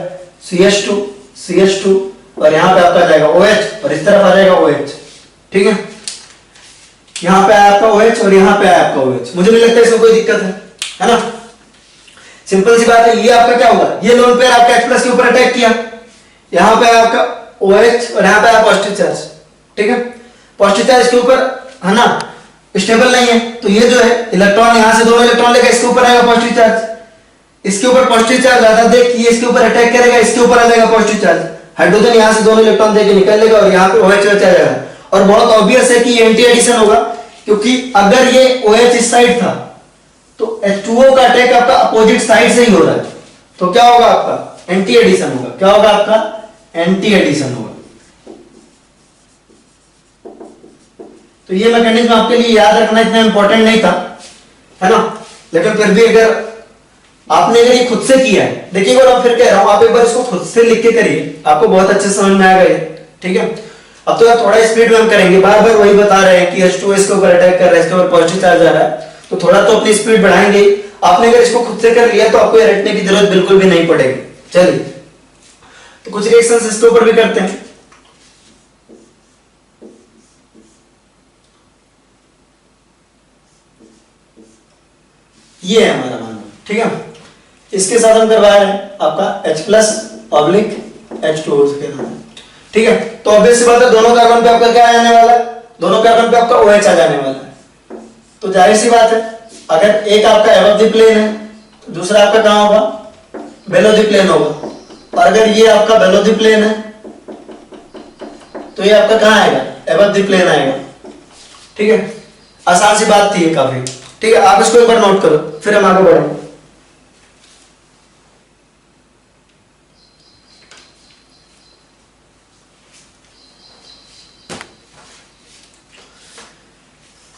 CH2 और यहां पे आपका जाएगा OH और इस तरफ आ जाएगा OH, ठीक है। यहां पे आया आपका OH और यहां पे आया आपका OH। मुझे नहीं लगता इसमें कोई दिक्कत है ना, सिंपल सी बात है। ये आपका क्या होगा? ये लोन पेयर आपका H+ के ऊपर अटैक किया, यहां पे आया आपका OH और यहां पे आया पॉजिटिव चार्ज, ठीक है। पॉजिटिव चार्ज के ऊपर, है ना, स्टेबल नहीं है, तो ये जो है इलेक्ट्रॉन यहां से दोनों इलेक्ट्रॉन लेकर इसके ऊपर आएगा पॉजिटिव चार्ज, इसके ऊपर पॉजिटिव चार्ज आता है, देख ये इसके ऊपर अटैक करेगा, इसके ऊपर आ जाएगा पॉजिटिव चार्ज, हाइड्रोजन यहां से दोनों इलेक्ट्रॉन देके निकल लेगा और यहां पे OH आ जाएगा। और बहुत ऑब्वियस है कि ये एंटी एडिशन होगा, क्योंकि अगर ये OH इस साइड था तो H2O का अटैक आपका अपोजिट साइड से ही हो रहा है, तो क्या होगा? आपका एंटी एडिशन होगा। क्या होगा? आपका एंटी एडिशन होगा। तो ये मैकेनिज्म आपके लिए याद रखना इतना इंपॉर्टेंट नहीं था, है ना, लेकिन फिर भी अगर आपने अगर ये खुद से किया है, देखिए एक बार मैं फिर कह रहा हूं, आप एक बार इसको खुद से लिख के करिए, आपको बहुत अच्छे समझ में आएगा ये। ठीक है, अब तो यार थोड़ा स्पीड में हम करेंगे, बार बार वही बता रहे हैं कि H2 इसके ऊपर अटैक कर रहा है, इसके ऊपर पॉजिटिव चार्ज आ रहा है, तो थोड़ा तो अपनी स्पीड बढ़ाएंगे। आपने अगर इसको खुद से कर लिया तो आपको रटने की जरूरत बिल्कुल भी नहीं पड़ेगी। चलिए, तो कुछ रिएक्शंस इसके ऊपर भी करते हैं। ये है हमारा मान, ठीक है, इसके साथ हम करवा रहे हैं आपका H+/H2O के साथ। ठीक है, तो ऑब्वियस सी बात है दोनों कार्बन पे आपका क्या आने वाला है, दोनों कार्बन पे आपका OH आ जाने वाला है। तो जाहिर सी बात है, अगर एक आपका एबव द प्लेन है तो दूसरा आपका कहां होगा, बिलो द प्लेन होगा, और अगर ये आपका बिलो द प्लेन है तो ये आपका कहां आएगा, एबव द प्लेन आएगा। ठीक है, आसान सी बात थी ये काफी। ठीक है, आप इसको एक बार नोट करो, फिर हम आगे बढ़ेंगे।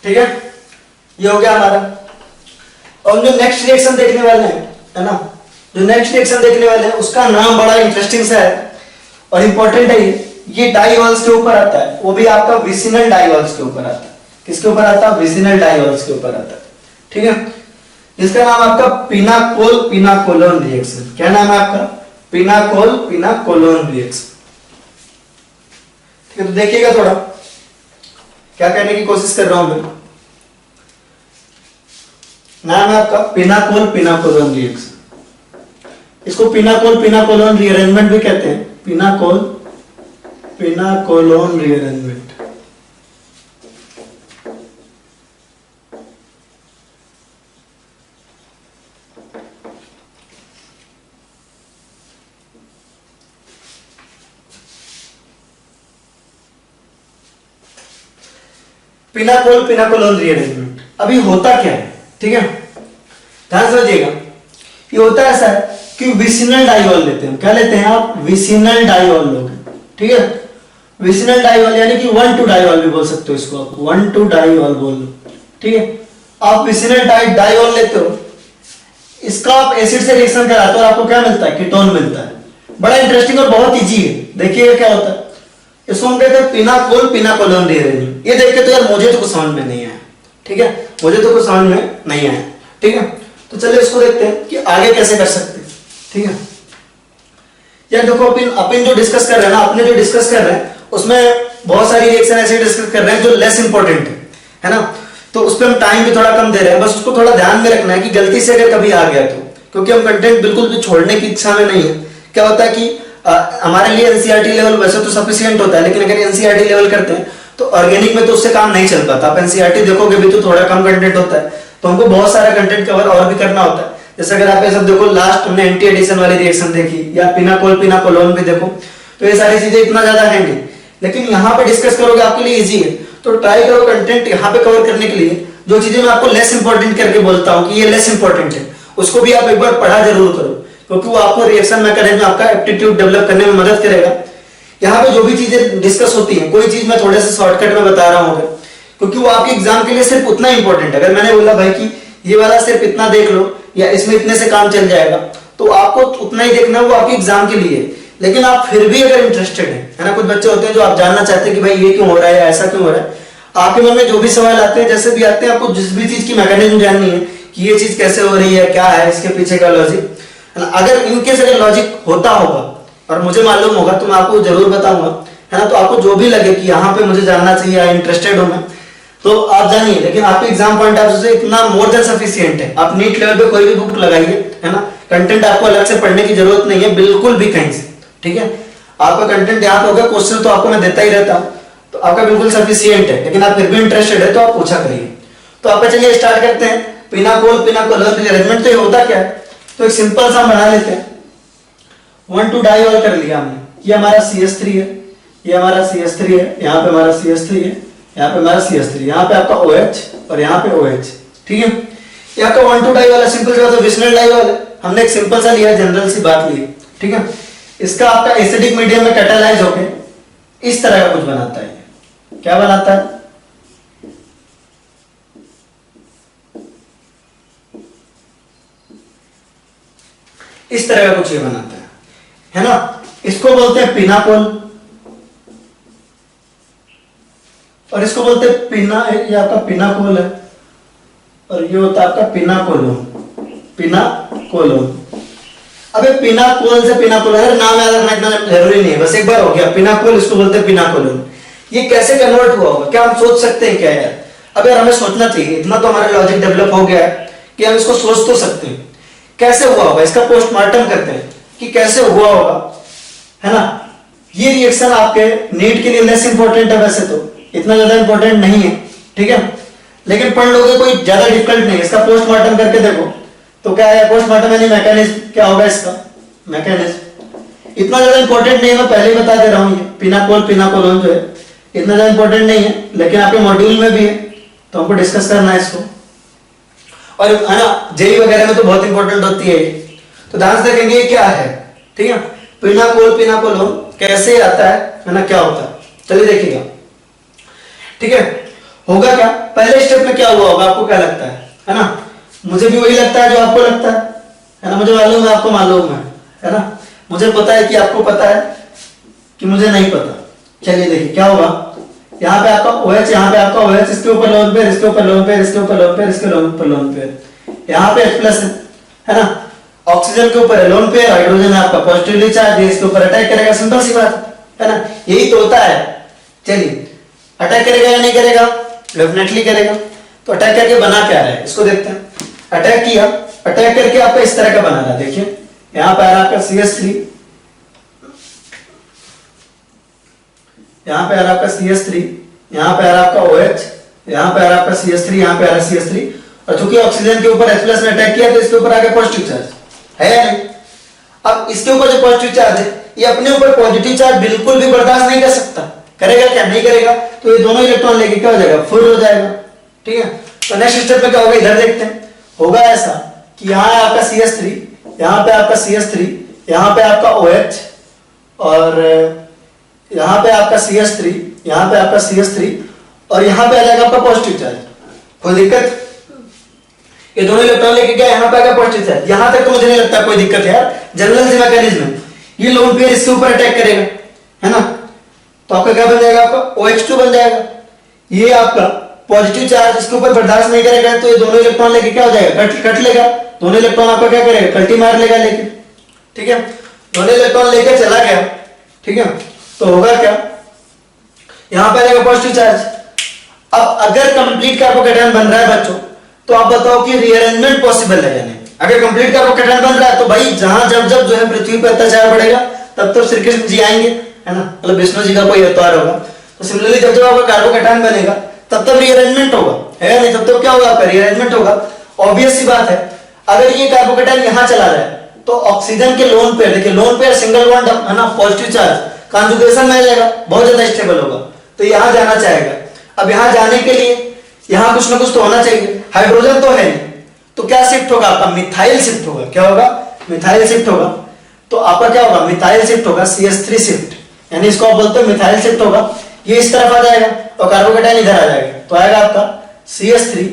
ठीक है, ये हो गया हमारा। और जो नेक्स्ट रिएक्शन देखने वाले हैं, है ना, जो नेक्स्ट रिएक्शन देखने वाले हैं उसका नाम बड़ा इंटरेस्टिंग सा है और इंपॉर्टेंट है। ये डाइवॉल्स के ऊपर आता है, वो भी आपका विसिनल डाइवॉल्स के ऊपर आता है। किसके ऊपर आता है, विसिनल डाइवॉल्स के ऊपर आता है। ठीक है, इसका नाम आपका पिनाकोल पिनाकोलोन रिएक्शन। क्या नाम है आपका, पिनाकोल पिनाकोलोन रिएक्शन। ठीक है, तो देखिएगा थोड़ा क्या करने की कोशिश कर रहा हूं मैं। नाम है आपका पिनाकोल पिनाकोलोन रिएक्शन। इसको पिनाकोल पिनाकोलोन रीअरेंजमेंट भी कहते हैं, पिनाकोल पिनाकोलोन रीअरेंजमेंट। पिनाकोल पिनाकोलोन रीअरेंजमेंट अभी होता क्या है, ठीक है, ध्यान समझिएगा। ये होता है ऐसा है कि विसिनल डाइवॉल लेते हैं, क्या लेते हैं आप, विसिनल डाइवॉल लोगे। ठीक है, विसिनल डाइवॉल यानी कि 1,2 डाइवॉल भी बोल सकते हो इसको, आप 1,2 डाइवॉल बोल लो। ठीक है, आप विसिनल डाइवॉल लेते हो, इसका आप एसिड से रिएक्शन कराते हो और आपको क्या मिलता है, कीटोन मिलता है। बड़ा इंटरेस्टिंग और बहुत इजी है। देखिएगा क्या होता है, इसको हम कहते हैं पिनाकोल पिनाकोलोन रीअरेंजमेंट। ये देख के तो यार मुझे तो कुछ समझ में नहीं आया। ठीक है, मुझे तो कुछ समझ में नहीं आया। ठीक है, तो चलिए इसको देखते हैं कि आगे कैसे कर सकते हैं। ठीक है, यार देखो अपन जो डिस्कस कर रहे हैं ना, अपने जो डिस्कस कर रहे हैं उसमें बहुत सारी रिएक्शन ऐसे डिस्कस कर रहे हैं जो लेस इंपॉर्टेंट है ना, तो उस पर हम टाइम भी थोड़ा कम दे रहे हैं। बस उसको थोड़ा ध्यान में रखना है कि गलती से अगर कभी आ गया तो, क्योंकि हम कंटेंट बिल्कुल भी छोड़ने की इच्छा में नहीं है। क्या होता है कि हमारे लिए एनसीईआरटी लेवल वैसे तो सफिशिएंट होता है, लेकिन अगर एनसीईआरटी लेवल करते हैं तो ऑर्गेनिक में तो उससे काम नहीं चल पाता। आप एनसीईआरटी देखोगे भी तो थोड़ा कम कंटेंट होता है, तो हमको बहुत सारा कंटेंट कवर और भी करना होता है। जैसे अगर आप ये सब देखो, लास्ट हमने एंटी एडिशन वाली रिएक्शन देखी, या पिनाकोल पिनाकोलोन भी देखो, तो ये सारी चीजें इतना ज्यादा है नहीं, लेकिन यहाँ पे डिस्कस करोगे आपके लिए इजी है। तो ट्राई करो कंटेंट यहाँ पे कवर करने के लिए जो चीजें मैं आपको लेस इंपॉर्टेंट करके बोलता हूँ कि ये लेस इंपॉर्टेंट है, उसको भी आप एक बार पढ़ा जरूर करो, क्योंकि वो आपको रिएक्शन मैकेनिज्म में आपका एप्टीट्यूड डेवलप करने में मदद करेगा। यहाँ पे जो भी चीजें डिस्कस होती हैं, कोई चीज मैं थोड़े से शॉर्टकट में बता रहा हूँ क्योंकि वो आपके एग्जाम के लिए सिर्फ उतना इंपॉर्टेंट है। अगर मैंने बोला भाई कि ये वाला सिर्फ इतना देख लो या इसमें इतने से काम चल जाएगा, तो आपको उतना ही देखना, वो आपके एग्जाम के लिए। लेकिन आप फिर भी अगर इंटरेस्टेड है ना, कुछ बच्चे होते हैं जो आप जानना चाहते हैं कि भाई ये क्यों हो रहा है, ऐसा क्यों हो रहा है, आपके मन में जो भी सवाल आते हैं, जैसे भी आते हैं, आपको जिस भी चीज की मैकेनिज्म जाननी है कि ये चीज कैसे हो रही है, क्या है इसके पीछे का लॉजिक, अगर इनकेस अगर लॉजिक होता होगा और मुझे मालूम होगा तो मैं आपको जरूर बताऊंगा, है ना। तो आपको जो भी लगे कि यहाँ पे मुझे जानना चाहिए या इंटरेस्टेड हूं मैं, तो आप जानिए। लेकिन आपके एग्जाम पॉइंट ऑफ व्यू से इतना मोर देन सफिशिएंट है। आप नीट लेवल पे कोई भी बुक लगाइए, है ना, कंटेंट आपको अलग से पढ़ने की जरूरत नहीं है बिल्कुल भी कहीं से। ठीक है, आपका कंटेंट याद हो गया, क्वेश्चन तो आपको मैं देता ही रहता हूँ, तो आपका बिल्कुल सफिशिएंट है। लेकिन आप फिर भी इंटरेस्टेड है तो आप पूछा करिए। तो आप चलिए स्टार्ट करते हैं। पिनाकोल पिनाकोलोन रीअरेंजमेंट तो ये होता क्या है, तो एक सिंपल सा बना लेते हैं। 1,2 डाइवॉल कर लिया हमने, ये हमारा CH3 है, ये हमारा CH3 है, यहाँ पे हमारा CH3 है, यहाँ पे हमारा CH3, यहाँ पे आपका OH और यहाँ पे OH। ठीक है, ये आपका 1,2 डाइवॉल है, सिंपल सा बात है, विसिनल डाइवॉल है। हमने एक सिंपल सा लिया, जनरल सी बात ली। ठीक है, इसका आपका एसिडिक मीडियम में कैटालाइज होके इस तरह का कुछ बनाता है। क्या बनाता है, इस तरह का कुछ ये बनाता है ना। इसको बोलते हैं पिनाकोल और इसको बोलते हैं पिना, ये आपका पिनाकोल है और ये होता है आपका पिनाकोलोन, पिनाकोलोन। अबे पिनाकोल से पिनाकोल, अरे नाम याद रखना इतना जरूरी नहीं है, बस एक बार हो गया पिनाकोल, इसको बोलते हैं पिनाकोलोन। ये कैसे कन्वर्ट हुआ होगा, क्या हम सोच सकते हैं क्या यार? अब यार हमें सोचना चाहिए, इतना तो हमारा लॉजिक डेवलप हो गया है कि हम इसको सोच तो सकते हैं। कैसे हुआ होगा इसका पोस्टमार्टम करते हैं कि कैसे हुआ होगा, है ना। ये रिएक्शन आपके नीट के लिए लेस इंपॉर्टेंट है, वैसे तो इतना ज्यादा इंपॉर्टेंट नहीं है, ठीक है, लेकिन पढ़ लोगे, कोई ज्यादा डिफिकल्ट नहीं है। इसका पोस्टमार्टम करके देखो तो क्या है, पोस्टमार्टम यानी मैकेनिज्म क्या होगा इसका, मैकेनिज्म इतना ज्यादा इंपॉर्टेंट नहीं है, मैं पहले ही बता दे रहा हूं। ये पिनाकोल पिनाकोलोन जो है इतना ज्यादा इंपॉर्टेंट नहीं है, लेकिन आपके मॉड्यूल में भी है तो हमको डिस्कस करना है इसको, और है ना जेई वगैरह में तो बहुत इंपॉर्टेंट होती है। तो ध्यान से देखेंगे क्या है, ठीक है। पिनाकोल पिनाकोलोन कैसे आता है ना, क्या होता है, चलिए देखिएगा, ठीक है। होगा क्या, पहले स्टेप में क्या हुआ होगा, आपको क्या लगता है ना। मुझे भी वही लगता है जो आपको लगता है ना, मुझे मालूम है आपको मालूम है ना, मुझे पता है कि आपको पता है कि मुझे नहीं पता। चलिए देखिए क्या होगा, यहाँ पे आपका OH, यहाँ पे आपका OH, इसके ऊपर लोन पेयर, इसके ऊपर लोन पेयर, इसके ऊपर लोन पेयर, इसके ऊपर लोन पेयर, यहाँ पे H+ है ना। ऑक्सीजन के ऊपर लोन पेयर, हाइड्रोजन है आपका पॉजिटिवली चार्ज, इसके ऊपर अटैक करेगा, सिंपल सी बात है ना, यही तो होता है। चलिए अटैक करेगा या नहीं करेगा, डेफिनेटली करेगा। तो अटैक करके बना क्या रहा है इसको देखते हैं। अटैक किया, अटैक करके आपका इस तरह का बना रहा है, देखिए यहाँ पे आ रहा आपका CH3, यहाँ पे आ रहा आपका CH3, यहाँ पे आ रहा आपका OH, यहाँ पे आ रहा आपका CH3, यहाँ पे आ रहा CH3, और चूंकि ऑक्सीजन के ऊपर H+ ने अटैक किया तो इसके ऊपर आ गया पॉजिटिव चार्ज, है या नहीं। अब इसके ऊपर जो पॉजिटिव चार्ज है, ये अपने ऊपर पॉजिटिव चार्ज बिल्कुल भी बर्दाश्त नहीं कर सकता, करेगा क्या, नहीं करेगा, तो ये दोनों इलेक्ट्रॉन लेके क्या हो जाएगा, फुल हो जाएगा, ठीक है। तो नेक्स्ट स्टेप में क्या होगा, इधर देखते हैं। होगा ऐसा कि यहाँ है आपका CH3, यहाँ पे आपका CH3, यहाँ पे आपका OH, और यहाँ पे आपका CH3, यहाँ पे आपका CH3, और यहाँ पे आ जाएगा आपका पॉजिटिव चार्ज। कोई दिक्कत, ये दोनों इलेक्ट्रॉन लेके क्या यहाँ पे आ गया पॉजिटिव चार्ज, यहाँ तक तो मुझे नहीं लगता कोई दिक्कत है यार, जनरल सी मैकेनिज्म है। ये लोन पेयर इसके ऊपर अटैक करेगा, है ना, तो आपका क्या बन जाएगा, आपका OH2 बन जाएगा। ये आपका पॉजिटिव चार्ज इसके ऊपर बर्दाश्त नहीं करेगा, तो ये दोनों इलेक्ट्रॉन लेके क्या हो जाएगा, कट लेगा, दोनों इलेक्ट्रॉन आपका क्या करेगा, कल्टी मार लेगा लेके, ठीक है। दोनों इलेक्ट्रॉन लेके चला गया, ठीक है। तो होगा क्या, यहां पर आएगा पॉजिटिव चार्ज। अब अगर कंप्लीट कार्बोकैटायन बन रहा है बच्चों, तो आप बताओ कि रीअरेंजमेंट पॉसिबल है या नहीं। अगर कंप्लीट कार्बोकैटायन बन रहा है तो भाई जहां जब जब जो है पृथ्वी पर अत्याचार बढ़ेगा तब तो श्री कृष्ण जी आएंगे, है ना, मतलब विष्णु जी का कोई अवतार होगा। तो सिमिलरली जब जब आपका कार्बोकैटायन बनेगा तब तब रीअरेंजमेंट होगा, है नहीं, तब तब क्या होगा, आपका रीअरेंजमेंट होगा। ऑब्वियस सी बात है, अगर ये कार्बोकैटायन यहां चला जाए तो ऑक्सीजन के लोन पेयर, देखिए लोन पेयर सिंगल बॉन्ड है ना, पॉजिटिव चार्ज, कॉन्जुगेशन में आ जाएगा, बहुत ज्यादा स्टेबल होगा, तो यहां जाना चाहेगा। अब यहां जाने के लिए यहां कुछ ना कुछ तो होना चाहिए, हाइड्रोजन तो है नहीं, तो क्या शिफ्ट होगा आपका, मिथाइल शिफ्ट होगा। क्या होगा, मिथाइल शिफ्ट होगा। तो आपका क्या होगा, मिथाइल शिफ्ट होगा, CH3 शिफ्ट, यानी इसको आप बोलते हो मिथाइल शिफ्ट होगा। ये इस तरफ आ जाएगा और कार्बोकैटायन इधर आ जाएगा, तो आएगा आपका CH3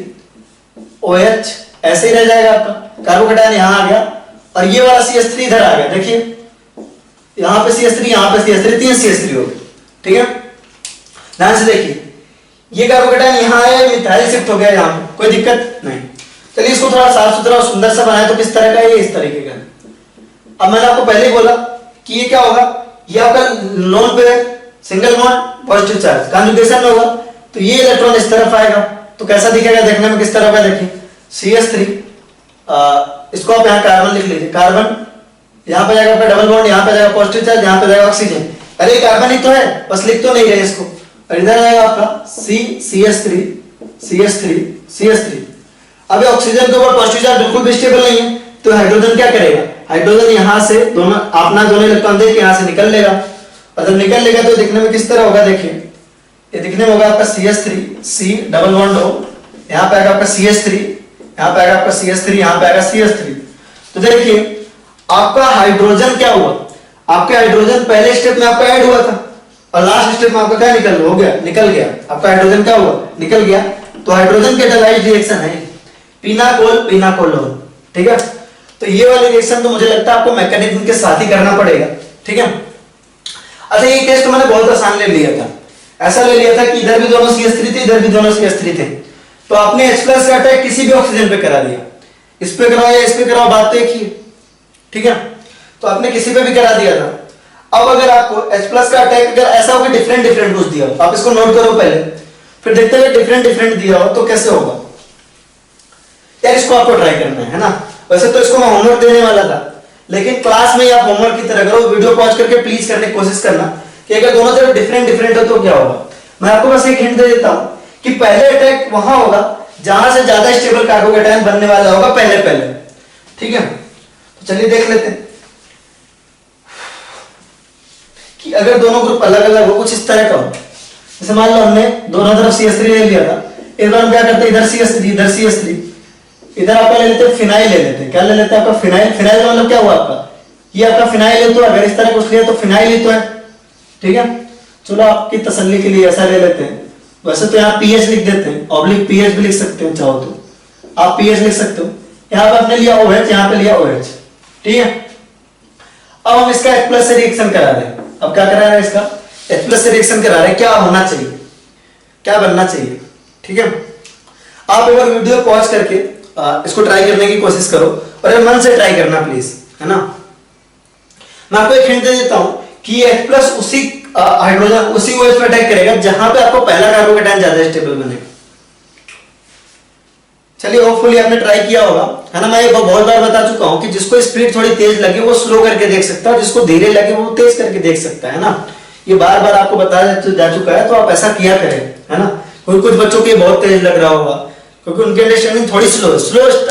OH, ऐसे ही रह जाएगा आपका, कार्बोकैटायन यहां आ गया और ये वाला CH3 इधर आ गया। देखिए यहां पे CH3, यहां पे CH3, 3 CH3 हो गए, ठीक है। ध्यान से देखिए, ये कार्बोकैटायन यहां आया, मिथाइल शिफ्ट हो गया यहां पे, कोई दिक्कत नहीं। चलिए इसको थोड़ा साफ सुथरा और सुंदर सा बनाए, तो किस तरह का है, ये इस तरीके का। अब मैंने आपको पहले ही बोला कि ये क्या होगा, ये आपका लोन पे single bond positive charge, conjugation में होगा, तो ये इलेक्ट्रॉन इस तरफ आएगा, तो कैसा दिखेगा देखने में, किस तरह का, देखिए CH3, इसको आप यहाँ कार्बन लिख लीजिए, कार्बन यहाँ पे जाएगा आपका डबल बॉन्ड, यहाँ पे जाएगा पॉजिटिव चार्ज, यहाँ पे जाएगा ऑक्सीजन। अरे कार्बन ही तो है, बस लिख तो नहीं रहे इसको, और इधर आएगा आपका CH3 CH3 CH3। अब ऑक्सीजन के ऊपर पॉजिटिव चार्ज बिल्कुल भी स्टेबल नहीं है, तो हाइड्रोजन क्या करेगा, हाइड्रोजन यहां से दोनों अपना दोनों इलेक्ट्रॉन देके यहां से निकल लेगा, और जब निकल लेगा तो दिखने में किस तरह होगा, देखिए ये दिखने में होगा आपका CH3 C डबल बॉन्ड हो, यहाँ पे आएगा आपका CH3, यहाँ पे आएगा आपका CH3, यहाँ पे आएगा CH3। तो देखिए आपका हाइड्रोजन क्या हुआ, आपके हाइड्रोजन पहले स्टेप में आपका ऐड हुआ था और लास्ट स्टेप में आपका क्या निकल गया, आपका हाइड्रोजन क्या हुआ, निकल गया। तो हाइड्रोजन के कैटालाइज्ड रिएक्शन है पिनाकोल पिनाकोलोन, ठीक है। तो ये वाली रिएक्शन तो मुझे लगता है आपको मैकेनिज्म के साथ ही करना पड़ेगा, ठीक है। अच्छा ये टेस्ट तो मैंने बहुत आसान ले लिया था, ऐसा ले लिया था कि इधर भी दोनों CH3 थे, इधर भी दोनों CH3 थे, तो आपने H+ का अटैक किसी भी ऑक्सीजन पे करा दिया, इस पे कराओ या इस पे कराओ, बात तो एक ही है, ठीक है। तो आपने किसी पे भी करा दिया था। अब अगर आपको H+ का अटैक अगर ऐसा हो कि डिफरेंट डिफरेंट कुछ दिया हो, आप इसको नोट करो पहले, फिर देखते हुए डिफरेंट डिफरेंट दिया हो तो कैसे होगा यार, इसको आपको ट्राई करना है ना। वैसे तो इसको मैं होमवर्क देने वाला था, लेकिन क्लास में आप होमवर्क की तरह करो, वीडियो पॉज करके प्लीज करने की कोशिश करना कि अगर दोनों तरफ डिफरेंट डिफरेंट हो तो क्या होगा। मैं आपको बस एक हिंट दे देता हूं कि पहले अटैक वहां होगा जहां से ज्यादा स्टेबल कार्बोकेटायन बनने वाला होगा पहले पहले, ठीक है। तो चलिए देख लेते हैं कि अगर दोनों ग्रुप अलग अलग हो, कुछ इस तरह का हो, जैसे मान लो हमने दोनों तरफ CH3 ले लिया था, इस बार हम क्या करते हैं, इधर CH3 इधर CH3, इधर आपका ले लेते हैं फिनाइल ले लेते हैं, क्या ले लेते हैं आपका फिनाइल। फिनाइल का मतलब क्या हुआ आपका, ये आपका फिनाइल है, तो अगर इस तरह कुछ लिया तो फिनाइल ही तो है, ठीक है। चलो आपकी तसल्ली के लिए ऐसा ले लेते हैं, वैसे तो यहाँ पीएच लिख देते हैं, ऑब्लिक पीएच भी लिख सकते हो, चाहो तो आप पीएच लिख सकते हो। यहाँ पे आपने लिया OH, यहाँ पे लिया OH, ठीक है। अब हम इसका H+ से रिएक्शन करा रहे हैं, अब क्या करा रहे हैं, इसका H+ से रिएक्शन करा रहे हैं, क्या होना चाहिए, क्या बनना चाहिए, ठीक है। आप एक बार वीडियो पॉज करके इसको ट्राई करने की कोशिश करो, और मन से ट्राई करना प्लीज, है ना। मैं आपको एक हिंट दे देता हूं कि H+ उसी हाइड्रोजन उसी OH पे अटैक करेगा जहां पे आपको पहला कार्बोकेटायन ज्यादा स्टेबल बनेगा। चलिए होपफुली आपने ट्राई किया होगा, है ना। मैं ये बहुत बार बता चुका हूं कि जिसको स्पीड थोड़ी तेज लगे वो स्लो करके देख सकता है, जिसको धीरे लगे वो तेज करके देख सकता है ना। ये बार बार आपको बताया जा चुका है, तो आप ऐसा किया करें, है ना। कुछ बच्चों के बहुत तेज लग रहा होगा क्योंकि उनकी अंडरस्टैंडिंग थोड़ी स्लो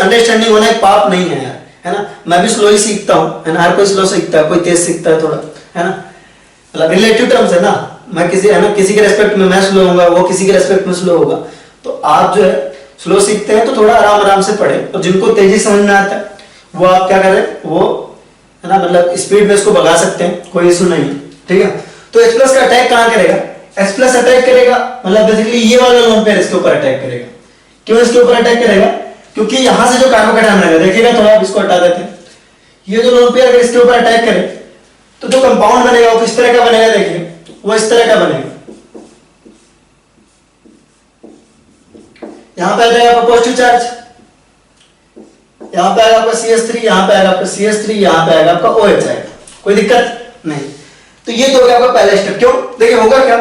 अंडरस्टैंडिंग होना एक पाप नहीं है यार, है ना। मैं भी स्लो ही सीखता हूँ, है ना। हर कोई स्लो सीखता है, कोई तेज सीखता है थोड़ा, है ना। मतलब रिलेटिव टर्म्स है ना, मैं किसी, है ना, किसी के रेस्पेक्ट में मैं स्लो होऊंगा, वो किसी के रेस्पेक्ट में स्लो होगा। तो आप जो है स्लो सीखते हैं तो थोड़ा आराम आराम से पढ़े, और जिनको तेजी समझ में आता है वो आप क्या करें, वो, है ना, मतलब स्पीड में इसको भगा सकते हैं, कोई इशू नहीं, ठीक है। तो H+ का अटैक कहां करेगा, H+ अटैक करेगा, मतलब बेसिकली ये वाला लोन पेयर इसके ऊपर अटैक करेगा। क्यों इसके ऊपर अटैक करेगा, क्योंकि यहां से जो कार्बोकेटायन आएगा, देखिएगा थोड़ा, आप इसको हटा देते हैं, ये जो लोन पेयर अगर इसके ऊपर अटैक करे तो जो कंपाउंड बनेगा वो किस तरह का बनेगा, देखिए वो इस तरह का बनेगा। यहां पे आ जाएगा आपका पॉजिटिव चार्ज, यहां पे आएगा आपका CH3, यहां पे आएगा आपका CH3, यहां पे आएगा आपका OH आएगा, कोई दिक्कत नहीं। तो ये तो हो गया आपका पहला स्टेप। क्यों, देखिए होगा क्या,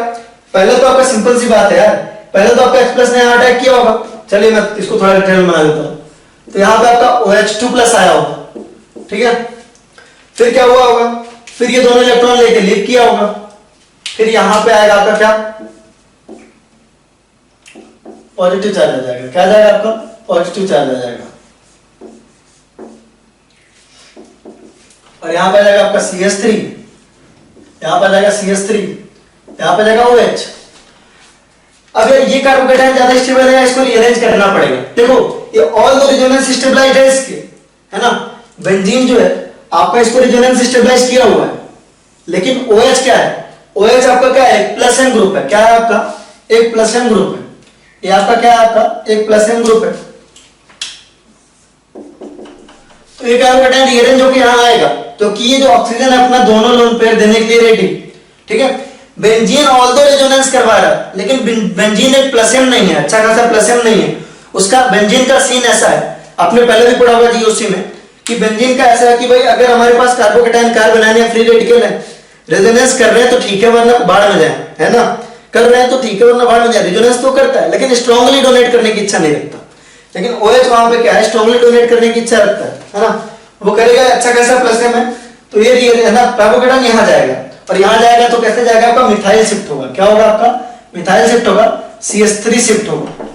पहले तो आपका सिंपल सी बात है यार, पहले तो आपका H+ ने यहां अटैक किया होगा। चलिए मैं इसको थोड़ा डिटेल में बना देता हूं। तो यहां पे आपका OH2+ आया होगा, ठीक है। फिर क्या हुआ होगा, फिर ये दोनों इलेक्ट्रॉन लेके लीव किया होगा, फिर यहां पे आएगा आपका क्या, पॉजिटिव चार्ज आ जाएगा, क्या आ जाएगा आपका, पॉजिटिव चार्ज आ जाएगा। और यहां पे आ जाएगा आपका CH3, यहां पे आ जाएगा CH3, यहां पे आ जाएगा OH। अगर ये कार्बोकेटायन ज्यादा स्टेबल है, इसको रीअरेंज करना पड़ेगा। देखो ये ऑल द रेजोनेंस स्टेबलाइज्ड है इसके, है ना। बेंजीन जो है आपका इसको रेजोनेंस स्टेबलाइज किया हुआ है, लेकिन OH क्या है, OH आपका क्या है, एक प्लस एन ग्रुप है। क्या है आपका, एक प्लस एन ग्रुप है। ये आपका क्या है, आपका एक प्लस एन ग्रुप है। तो ये कार्बोकेटायन रीअरेंज होकर यहां आएगा, तो कि ये जो ऑक्सीजन है अपना दोनों लोन पेयर देने के लिए रेडी, ठीक है। बेंजीन ऑल्दो रेजोनेंस करवा रहा है, लेकिन बेंजीन एक प्लस एन नहीं है, अच्छा खासा प्लस एन नहीं है उसका। बेंजीन का सीन ऐसा है, आपने पहले भी पढ़ा हुआ जीओसी में, कि बेंजीन का ऐसा है कि भाई अगर हमारे पास carbocation carbon ion free radical है, रेजोनेंस कर रहे हैं तो ठीक है, वरना बाढ़ में जाए, है ना। कर रहे हैं तो ठीक है, वरना बाढ़ में जाए। रेजोनेंस तो करता है लेकिन स्ट्रांगली डोनेट करने की इच्छा नहीं रखता। लेकिन OH वहां पे क्या है, स्ट्रांगली डोनेट करने की इच्छा रखता है ना। वो करेगा, अच्छा खासा प्लस एम है, तो ये है ना, कार्बोकेटायन यहां जाएगा, और यहां जाएगा तो कैसे जाएगा, आपका मिथाइल शिफ्ट होगा। क्या होगा आपका, मिथाइल शिफ्ट होगा, CH3 शिफ्ट होगा।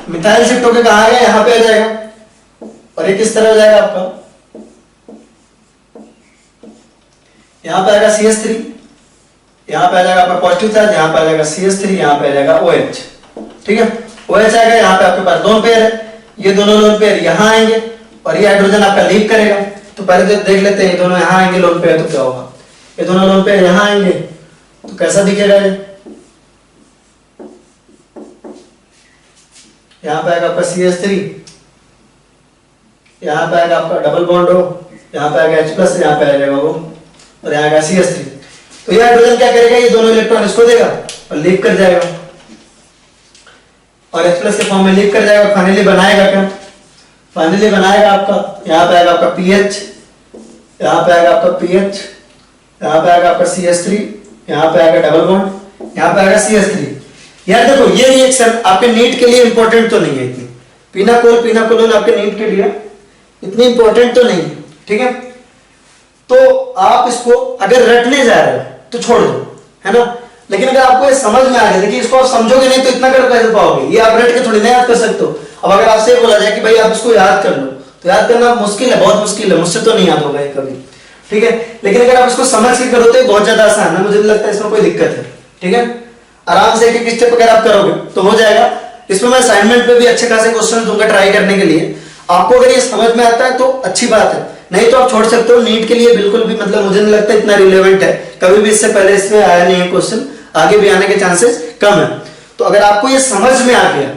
मिथाइल शिफ्ट होकर कहां आएगा, यहां पे आ जाएगा, और ये किस तरह हो जाएगा आपका, यहां पे आएगा CH3, यहां पे आ जाएगा आपका पॉजिटिव चार्ज, यहां पे आ जाएगा CH3, यहां पे आ जाएगा OH, ठीक है। OH आएगा, यहां पे आपके पास दोनों पेयर है, ये दोनों लोन पेयर यहां आएंगे, और ये हाइड्रोजन आपका लीव करेगा। तो पहले देख लेते हैं, ये दोनों यहां आएंगे लोन पेयर, तो क्या होगा, ये दोनों लोन पेयर यहां आएंगे तो कैसा दिखेगा, ये यहां पे आएगा आपका CH3, यहाँ पे आएगा आपका डबल बॉन्ड हो, यहाँ पे आएगा H+, यहाँ पे आ जाएगा वो, और यहाँ आएगा CH3। तो ये हाइड्रोजन क्या करेगा, ये दोनों इलेक्ट्रॉन इसको देगा और लीव कर जाएगा, और H+ के फॉर्म में लीव कर जाएगा। फाइनली बनाएगा क्या, फाइनली बनाएगा आपका, यहाँ पे आएगा आपका PH, यहाँ पे आएगा आपका PH, यहाँ पे आएगा आपका CH3, यहाँ पे आएगा डबल बॉन्ड, यहाँ पे आएगा CH3। यार देखो ये रिएक्शन आपके नीट के लिए इंपॉर्टेंट तो नहीं है इतनी, पिनाकोल आपके नीट के लिए इतनी इंपॉर्टेंट तो नहीं है, ठीक है। तो आप इसको अगर रटने जा रहे हो तो छोड़ दो, है ना। लेकिन अगर आपको ये समझ में आ गया, देखिए इसको आप समझोगे नहीं तो इतना कर कैसे पाओगे, ये आप रट के थोड़ी ना याद कर सकते हो। अब अगर आपसे बोला जाए कि भाई आप इसको याद कर लो, तो याद करना मुश्किल है, बहुत मुश्किल है, मुझसे तो नहीं याद होगा ये कभी, ठीक है। लेकिन अगर आप इसको समझ के करो तो ये बहुत ज्यादा आसान है, मुझे लगता है इसमें कोई दिक्कत है, ठीक है। आराम से एक स्टेप अगर आप करोगे तो हो जाएगा। इसमें मैं असाइनमेंट पे भी अच्छे खासे क्वेश्चन दूंगा ट्राई करने के लिए। आपको अगर ये समझ में आता है तो अच्छी बात है, नहीं तो आप छोड़ सकते हो। नीट के लिए बिल्कुल भी मतलब मुझे नहीं लगता इतना रिलेवेंट है, कभी भी इससे पहले इसमें आया नहीं है क्वेश्चन, आगे भी आने के चांसेस कम है। तो अगर आपको ये समझ में आ गया,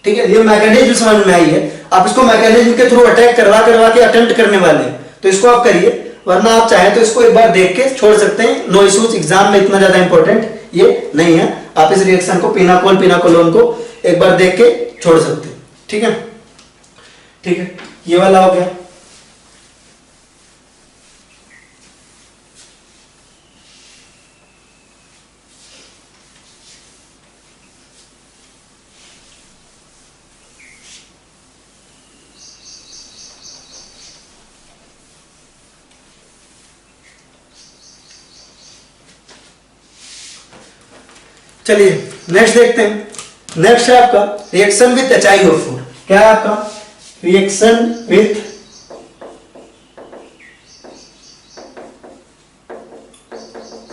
ठीक है, ये मैकेनिज्म समझ में आई है, आप इसको मैकेनिज्म के थ्रू अटैक करवा के अटेम्प्ट करने वाले हैं, तो इसको आप करिए। वरना आप चाहें तो इसको एक बार देख के छोड़ सकते हैं, नो इश्यूज, एग्जाम में इतना ज्यादा इंपॉर्टेंट ये नहीं है। आप इस रिएक्शन को पिनाकोलोन को एक बार देख के छोड़ सकते हैं, ठीक है, ठीक है। ये वाला हो गया। चलिए नेक्स्ट देखते हैं। नेक्स्ट है आपका रिएक्शन विथ HiO4। क्या है आपका रिएक्शन विथ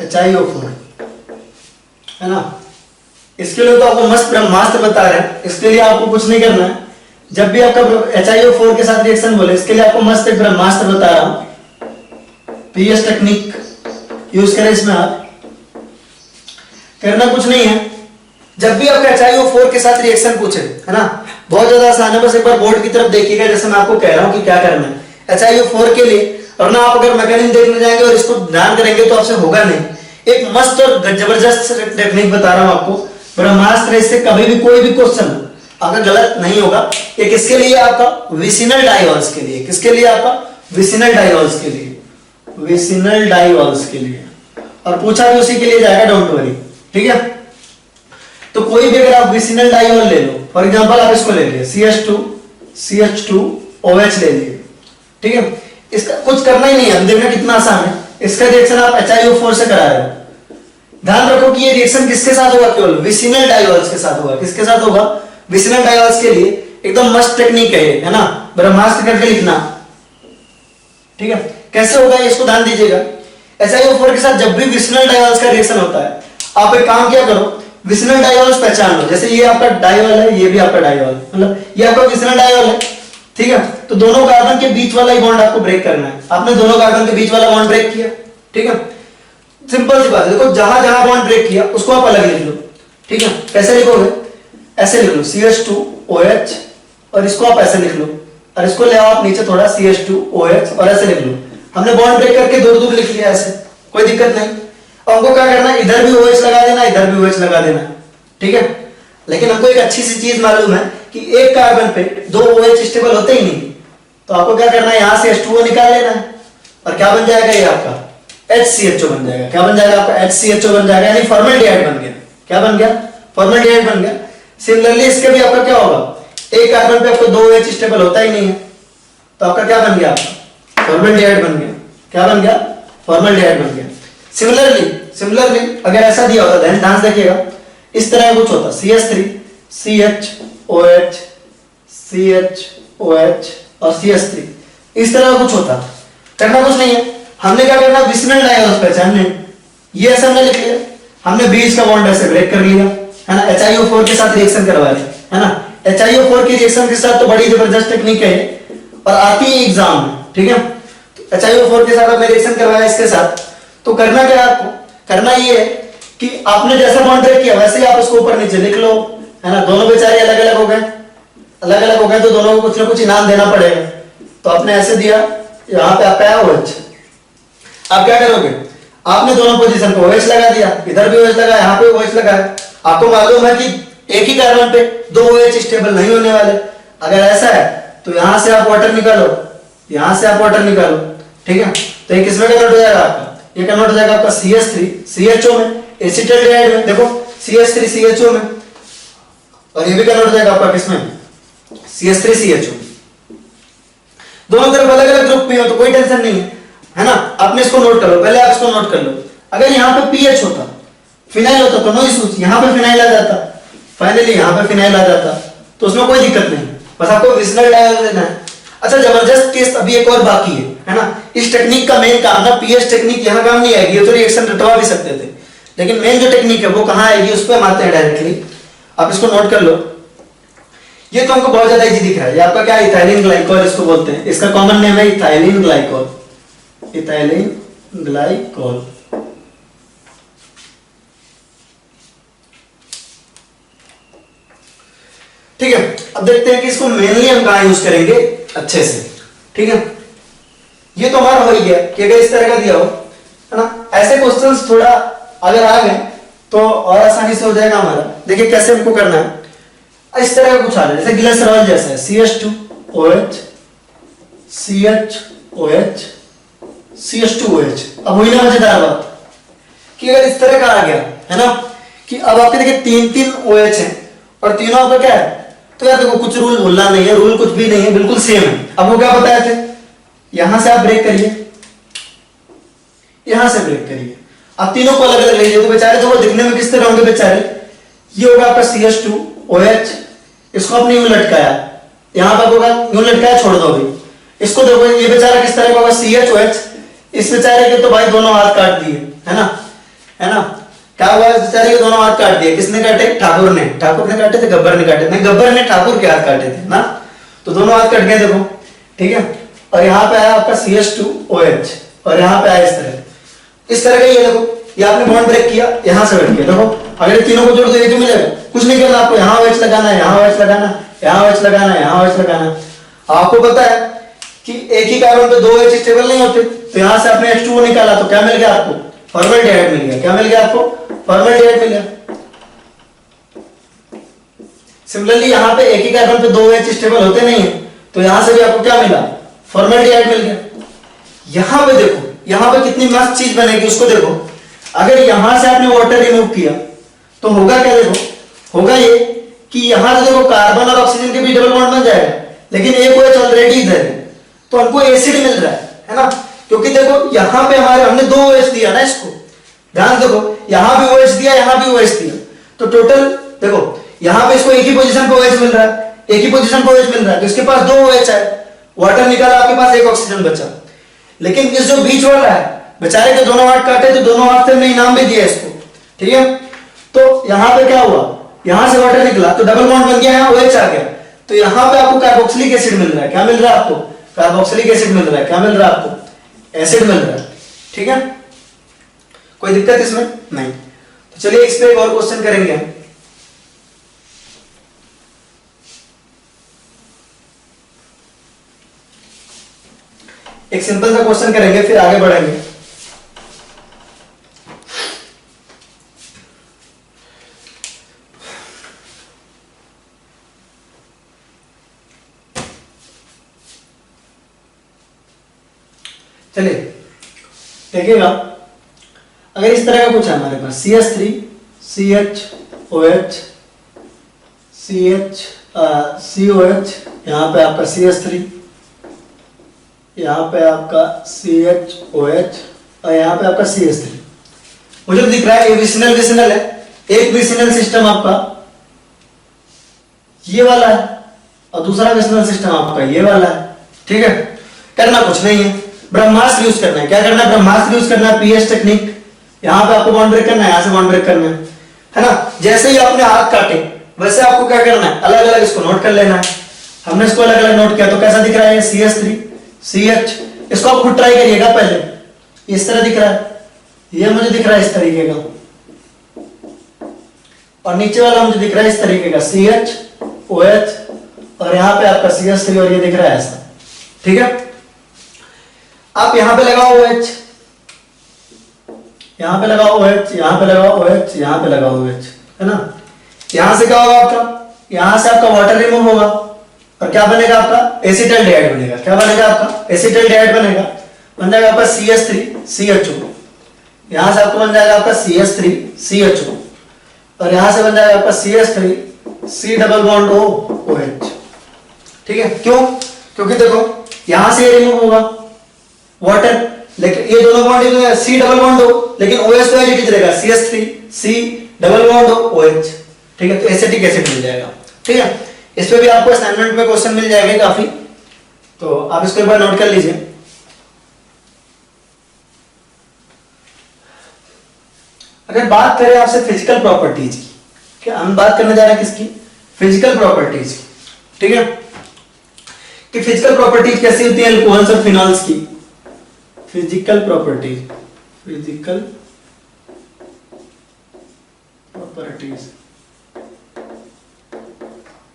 HiO4, है ना। इसके लिए तो आपको मस्त ब्रह्मास्त्र बता रहे हैं, इसके लिए आपको कुछ नहीं करना है। जब भी आपका HiO4 के साथ रिएक्शन बोले, इसके लिए आपको मस्त एक ब्रह्मास्त्र बता रहा हूं, PS टेक्निक यूज करें इसमें। आप करना कुछ नहीं है, जब भी आपका HiO4 के साथ रिएक्शन पूछे, है ना, बहुत ज्यादा आसान है, बस एक बार बोर्ड की तरफ देखिएगा, जैसे मैं आपको कह रहा हूं कि क्या करना है HiO4 के लिए। और ना आप अगर मैकेनिज्म देखने जाएंगे और इसको ध्यान करेंगे तो आपसे होगा नहीं। एक मस्त और जबरदस्त टेक्निक बता रहा हूं आपको, ब्रह्मास्त्र, इससे कभी भी कोई भी क्वेश्चन आपका गलत नहीं होगा। ये किसके लिए, आपका विसिनल डाइवॉल्स के लिए। किसके लिए, आपका विसिनल डाइवॉल्स के लिए, विसिनल डाइवॉल्स के लिए। और पूछा भी उसी के लिए जाएगा, डोंट वरी, ठीक है। तो कोई भी अगर आप विसिनल डाइवॉल ले लो, फॉर एग्जांपल आप इसको ले लिए CH2OH ले लिए, ठीक है। इसका कुछ करना ही नहीं है, देखना कितना आसान है। इसका रिएक्शन आप HiO4 से करा रहे हो। ध्यान रखो कि ये रिएक्शन किसके साथ होगा, केवल विसिनल डाइवॉल्स के साथ होगा। किसके साथ होगा, विसिनल डाइवॉल्स के लिए। एकदम मस्त टेक्निक है ये, है ना, ब्रह्मास्त्र करके लिखना, ठीक है। कैसे होगा इसको ध्यान दीजिएगा। HiO4 के साथ जब भी विसिनल डाइवॉल्स का रिएक्शन होता है, आप एक काम क्या करो, विसिनल डाइवॉल्स पहचान लो। जैसे ये आपका डाइवॉल है, ये भी आपका डाइवॉल, मतलब ये आपका विसिनल डाइवॉल है, ठीक है। तो दोनों कार्बन के बीच वाला ही बॉन्ड आपको ब्रेक करना है। आपने दोनों कार्बन के बीच वाला बॉन्ड ब्रेक किया, ठीक है। सिंपल सी बात है, देखो जहां जहां बॉन्ड ब्रेक किया उसको आप अलग लिख लो, ठीक है। कैसे लिखोगे, ऐसे लिख लो CH2OH, और इसको आप ऐसे लिख लो, और इसको ले आओ आप नीचे थोड़ा CH2OH, और ऐसे लिख लो। हमने बॉन्ड ब्रेक करके दूर दूर लिख लिया ऐसे, कोई दिक्कत नहीं। हमको क्या करना है, इधर भी OH लगा देना, इधर भी OH लगा देना, ठीक है। लेकिन हमको एक अच्छी सी चीज मालूम है कि एक कार्बन पे दो OH स्टेबल होते ही नहीं, तो आपको क्या करना है, यहां से H2O निकाल लेना है, और क्या बन जाएगा, ये आपका HCHO बन जाएगा। क्या बन जाएगा, आपका HCHO बन जाएगा, यानी फॉर्मल्डिहाइड बन गया। क्या बन गया, फॉर्मल्डिहाइड बन गया। सिमिलरली इसके भी आपका क्या होगा, एक कार्बन पे आपको दो OH स्टेबल होता ही नहीं है, तो आपका क्या बन गया, आपका फॉर्मल्डिहाइड बन गया। क्या बन गया, फॉर्मल्डिहाइड बन गया। सिमिलरली अगर ऐसा दिया होता, ध्यान से देखिएगा, इस तरह कुछ होता, CH3 CHOH CHOH और CH3, इस तरह कुछ होता। करना कुछ नहीं है, हमने क्या करना, विसिनल डाइवॉल्स पहचानने, ये ऐसा हमने लिख लिया, हमने बीच का बॉन्ड ऐसे ब्रेक कर लिया, है ना, HiO4 के साथ रिएक्शन करवा लिया, है ना। HiO4 की रिएक्शन के साथ तो बड़ी जबरदस्त टेक्निक है और आती है एग्जाम में, ठीक है। तो HiO4 के साथ आपने रिएक्शन करवाया इसके साथ, तो करना क्या है, आपको करना ये है कि आपने जैसा बॉन्ड ब्रेक किया वैसे ही आप उसको ऊपर नीचे लिख लो, है ना। दोनों बेचारे अलग अलग हो गए, तो दोनों को कुछ ना कुछ इनाम देना पड़ेगा, तो आपने ऐसे दिया, यहाँ पे आपका है OH। आप क्या करोगे, आपने दोनों पोजीशन पे OH लगा दिया, इधर भी OH लगा, यहाँ पे OH लगा है। आपको मालूम है कि एक ही कार्बन पे दो OH स्टेबल नहीं होने वाले। अगर ऐसा है तो यहां से आप वाटर निकालो, यहां से आप वाटर निकालो, ठीक है। तो ये किसमें कन्वर्ट हो जाएगा आपका, ये कन्वर्ट हो जाएगा आपका CH3 CHO में, एसिटाल्डिहाइड में, देखो CH3 CHO में, और ये भी कन्वर्ट हो जाएगा आपका किसमें, CH3 CHO। दोनों तरफ अलग अलग ग्रुप में हो तो कोई टेंशन नहीं है ना। आपने इसको नोट कर लो, पहले आप इसको नोट कर लो। अगर यहाँ पे पीएच होता, फिनाइल होता तो नो इशूज, यहाँ पे फिनाइल आ जाता, फाइनली यहाँ पे फिनाइल आ जाता, तो उसमें कोई दिक्कत नहीं, बस आपको विस्नर डायल देना है। अच्छा, जबरदस्त टेस्ट अभी एक और बाकी है ना। इस टेक्निक का मेन काम ना, पीएच टेक्निक यहाँ काम नहीं आएगी, ये तो रिएक्शन रटवा भी सकते थे, लेकिन मेन जो टेक्निक है वो कहाँ आएगी, उस पर हम आते हैं डायरेक्टली। आप इसको नोट कर लो। ये तो हमको बहुत ज्यादा इजी दिख रहा है, ये आपका क्या, इथाइलिन ग्लाइकोल इसको बोलते हैं, इसका कॉमन नेम है इथाइलिन ग्लाइकोल, इथाइलिन ग्लाइकोल। ठीक है, अब देखते हैं कि इसको मेनली हम कहां यूज करेंगे अच्छे से। ठीक है, ये तो हमारा हो ही गया कि अगर इस तरह का दिया हो, है ना, ऐसे क्वेश्चंस थोड़ा अगर आ गए तो और आसानी से हो जाएगा हमारा। देखिए कैसे हमको करना है, इस तरह का कुछ आ रहा है जैसे ग्लिसरॉल जैसा है, CH2OH CHOH CH2OH। अब वही ना मजेदार बात कि अगर इस तरह का आ गया है ना, कि अब आपके देखिए तीन तीन OH हैं और तीनों आपका क्या है, तो यार देखो कुछ रूल बोलना नहीं है, रूल कुछ भी नहीं है, बिल्कुल सेम है। अब वो क्या बताए थे, यहां से आप ब्रेक करिए, यहां से ब्रेक करिए, आप तीनों को अलग अलग लीजिए, तो बेचारे जो वो दिखने में किस तरह होंगे बेचारे, ये होगा आपका CH2OH, इसको आपने यूं लटकाया, यहां पर होगा यूं लटकाया, छोड़ दो भाई, इसको देखो ये बेचारा किस तरह का होगा CHOH, इस बेचारे के तो भाई दोनों हाथ काट दिए, है ना, है ना। क्या हुआ, इस बेचारे के दोनों हाथ काट दिए, किसने काटे, ठाकुर ने काटे थे, गब्बर ने काटे थे, गब्बर ने ठाकुर के हाथ काटे थे ना, तो दोनों हाथ कट गए देखो, ठीक है। और यहाँ पे आया आपका CH2OH और यहाँ पे आया इस तरह का, ये देखो ये आपने बॉन्ड ब्रेक किया, यहाँ से बैठ गया, देखो अगर तीनों को जोड़ दो ये जो मिलेगा, कुछ नहीं करना आपको, यहाँ OH लगाना है, यहाँ OH लगाना, यहाँ OH लगाना, यहाँ OH लगाना। आपको पता है कि एक ही कार्बन पे दो OH स्टेबल नहीं होते, तो यहाँ से आपने H2O निकाला तो क्या मिल गया आपको, फॉर्मल्डिहाइड मिल गया। क्या मिल गया आपको, फॉर्मल्डिहाइड मिल गया। सिमिलरली यहाँ पे एक ही कार्बन पे दो OH स्टेबल होते नहीं है, तो यहाँ से भी आपको क्या मिला, फॉर्मल्डिहाइड मिल गया। यहाँ पे देखो, यहाँ पे कितनी मस्त चीज बनेगी उसको देखो, अगर यहां से आपने वाटर रिमूव किया तो होगा क्या, देखो होगा ये कि यहां से देखो कार्बन और ऑक्सीजन के बीच डबल बॉन्ड बन जाएगा, लेकिन एक OH ऑलरेडी इधर है, तो हमको एसिड मिल रहा है ना, क्योंकि देखो यहां पे हमारे हमने दो OH दिया ना, इसको ध्यान देखो, यहां भी OH दिया, यहां भी OH दिया, तो टोटल देखो यहां पे इसको एक ही पोजीशन पे OH मिल रहा है, एक ही पोजीशन पे OH मिल रहा है, तो इसके पास दो OH है, वाटर निकाला, आपके पास एक ऑक्सीजन बचा। लेकिन इस जो बीच वाला है बेचारे के दोनों हाथ काटे, तो दोनों हाथ से हमने इनाम भी दिया इसको, ठीक है। तो यहां पे क्या हुआ, यहां से वाटर निकला तो डबल बॉन्ड बन गया, यहां OH आ गया, तो यहां पे आपको कार्बोक्सिलिक एसिड मिल रहा है। क्या मिल रहा है आपको, कार्बोक्सिलिक एसिड मिल रहा है। क्या मिल रहा है आपको, एसिड मिल रहा है, ठीक है। कोई दिक्कत इसमें नहीं। तो चलिए इस पे एक और क्वेश्चन करेंगे हम। एक सिंपल सा क्वेश्चन करेंगे, फिर आगे बढ़ेंगे। चलिए देखिएगा, अगर इस तरह का कुछ है हमारे पास CH3 CHOH COH, यहाँ पे आपका CH3, यहाँ पे आपका CHOH और यहाँ पे आपका CH3। मुझे तो दिख रहा है ये विसिनल विसिनल है, एक विसिनल सिस्टम आपका ये वाला है और दूसरा विसिनल सिस्टम आपका ये वाला है, ठीक है। करना कुछ नहीं है, ब्रह्मास्त्र यूज करना है। क्या करना है, ब्रह्मास्त्र यूज करना है, पीएच टेक्निक। यहाँ पे आपको बॉन्ड ब्रेक करना है, यहाँ से बॉन्ड ब्रेक करना है ना। जैसे ही आपने हाथ काटे वैसे आपको क्या करना है, अलग अलग इसको नोट कर लेना है। हमने इसको अलग अलग नोट किया तो कैसा दिख रहा है, CH3 CH। इसको आप खुद ट्राई करिएगा, पहले इस तरह दिख रहा है, ये मुझे दिख रहा है इस तरीके का, और नीचे वाला मुझे दिख रहा है इस तरीके का CHOH, और यहाँ पे आपका CH3 और ये दिख रहा है ऐसा, ठीक है, आप यहां पे लगाओ OH, यहां पे लगाओ OH, यहां पे लगाओ OH, यहां पे लगाओ OH, है ना। यहां से क्या होगा आपका, यहां से आपका वाटर रिमूव होगा और क्या बनेगा आपका एसिटाल्डिहाइड बनेगा। क्या बनेगा आपका एसिटाल्डिहाइड बनेगा, बन जाएगा आपका CH3 CHO, यहां से आपको बन जाएगा आपका CH3 CHO और यहां से बन जाएगा आपका CH3 C double bond O OH। ठीक है, क्यों, क्योंकि देखो यहां से ये रिमूव होगा वाटर, लेकिन ये दोनों bond C double bond O, लेकिन OH तो एज रहेगा CH3 C double bond OH। ठीक है, तो एसिटिक एसिड मिल जाएगा। ठीक है, इस पे भी आपको असाइनमेंट में क्वेश्चन मिल जाएंगे काफी, तो आप इसको एक बार नोट कर लीजिए। अगर बात करें आपसे फिजिकल प्रॉपर्टीज की, क्या हम बात करने जा रहे हैं किसकी, फिजिकल प्रॉपर्टीज की। ठीक है, कि फिजिकल प्रॉपर्टीज कैसी होती है अल्कोहल्स और फिनॉल्स की, फिजिकल प्रॉपर्टीज, फिजिकल प्रॉपर्टीज।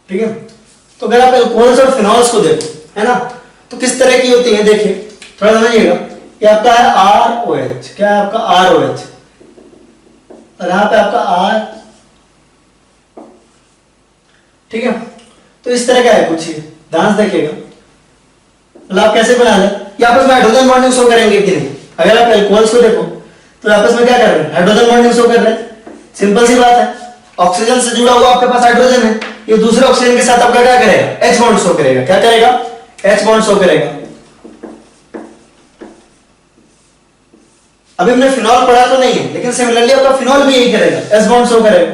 ठीक है, तो अगर आप अल्कोहल्स और फिनॉल्स को देखो, है ना, तो किस तरह की होती है, देखिए थोड़ा समझिएगा। ये आपका है ROH, क्या है आपका ROH, और यहां पे आपका R। ठीक है, तो इस तरह का है कुछ, ध्यान से देखिएगा, मतलब आप कैसे बना लें, ये आपस में हाइड्रोजन बॉन्डिंग शो करेंगे कि नहीं। अगर आप अल्कोहल्स को देखो तो आपस में क्या कर रहे हैं, हाइड्रोजन बॉन्डिंग शो कर रहे हैं। सिंपल सी बात है, ऑक्सीजन से जुड़ा हुआ आपके पास हाइड्रोजन है, ये दूसरे ऑक्सीजन के साथ आपका क्या करेगा, H बॉन्ड शो करेगा। क्या करेगा, H बॉन्ड शो करेगा। अभी हमने फिनॉल पढ़ा तो नहीं है, लेकिन सिमिलरली आपका फिनॉल भी यही करेगा, S बॉन्ड शो करेगा।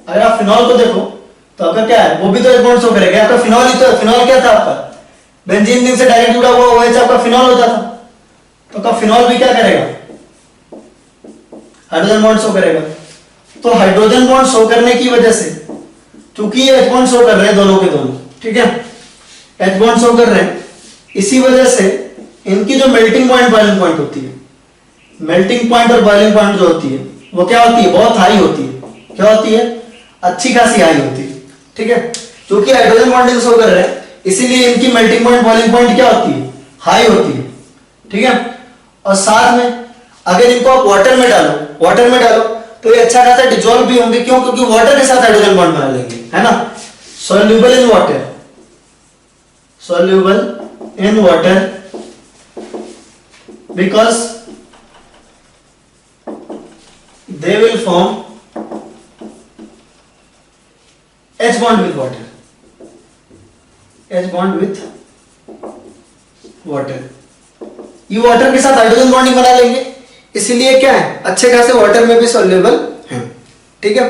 अगर आप फिनॉल को देखो तो आपका क्या है, वो भी तो H बॉन्ड शो करेगा। आपका फिनॉल ही तो, फिनॉल क्या था आपका, बेंजीन रिंग से डायरेक्ट जुड़ा हुआ OH आपका फिनॉल होता था, तो आपका फिनॉल भी क्या करेगा, हाइड्रोजन बॉन्ड शो करेगा। तो हाइड्रोजन बॉन्ड शो करने की वजह से, क्योंकि ये H बॉन्ड शो कर रहे हैं दोनों के दोनों, ठीक है, H बॉन्ड शो कर रहे हैं, इसी वजह से इनकी जो मेल्टिंग पॉइंट बॉइलिंग पॉइंट होती है, मेल्टिंग पॉइंट और बॉइलिंग पॉइंट जो होती है वो क्या होती है, बहुत हाई होती है। क्या होती है, अच्छी खासी हाई होती है। ठीक है, क्योंकि हाइड्रोजन बॉन्डिंग शो कर रहे हैं, इसीलिए इनकी मेल्टिंग पॉइंट बॉइलिंग पॉइंट क्या होती है, हाई होती है। ठीक है, और साथ में अगर इनको आप वाटर में डालो, वाटर में डालो तो ये अच्छा खासा डिसॉल्व भी होंगे। क्यों, क्योंकि वाटर के साथ हाइड्रोजन बॉन्ड बना लेंगे, है ना। Soluble in water, soluble in water because they will form H bond with water, H bond with water। ये वाटर के साथ हाइड्रोजन बॉन्डिंग बना लेंगे, इसीलिए क्या है, अच्छे खासे वाटर में भी सॉल्युबल है। ठीक है,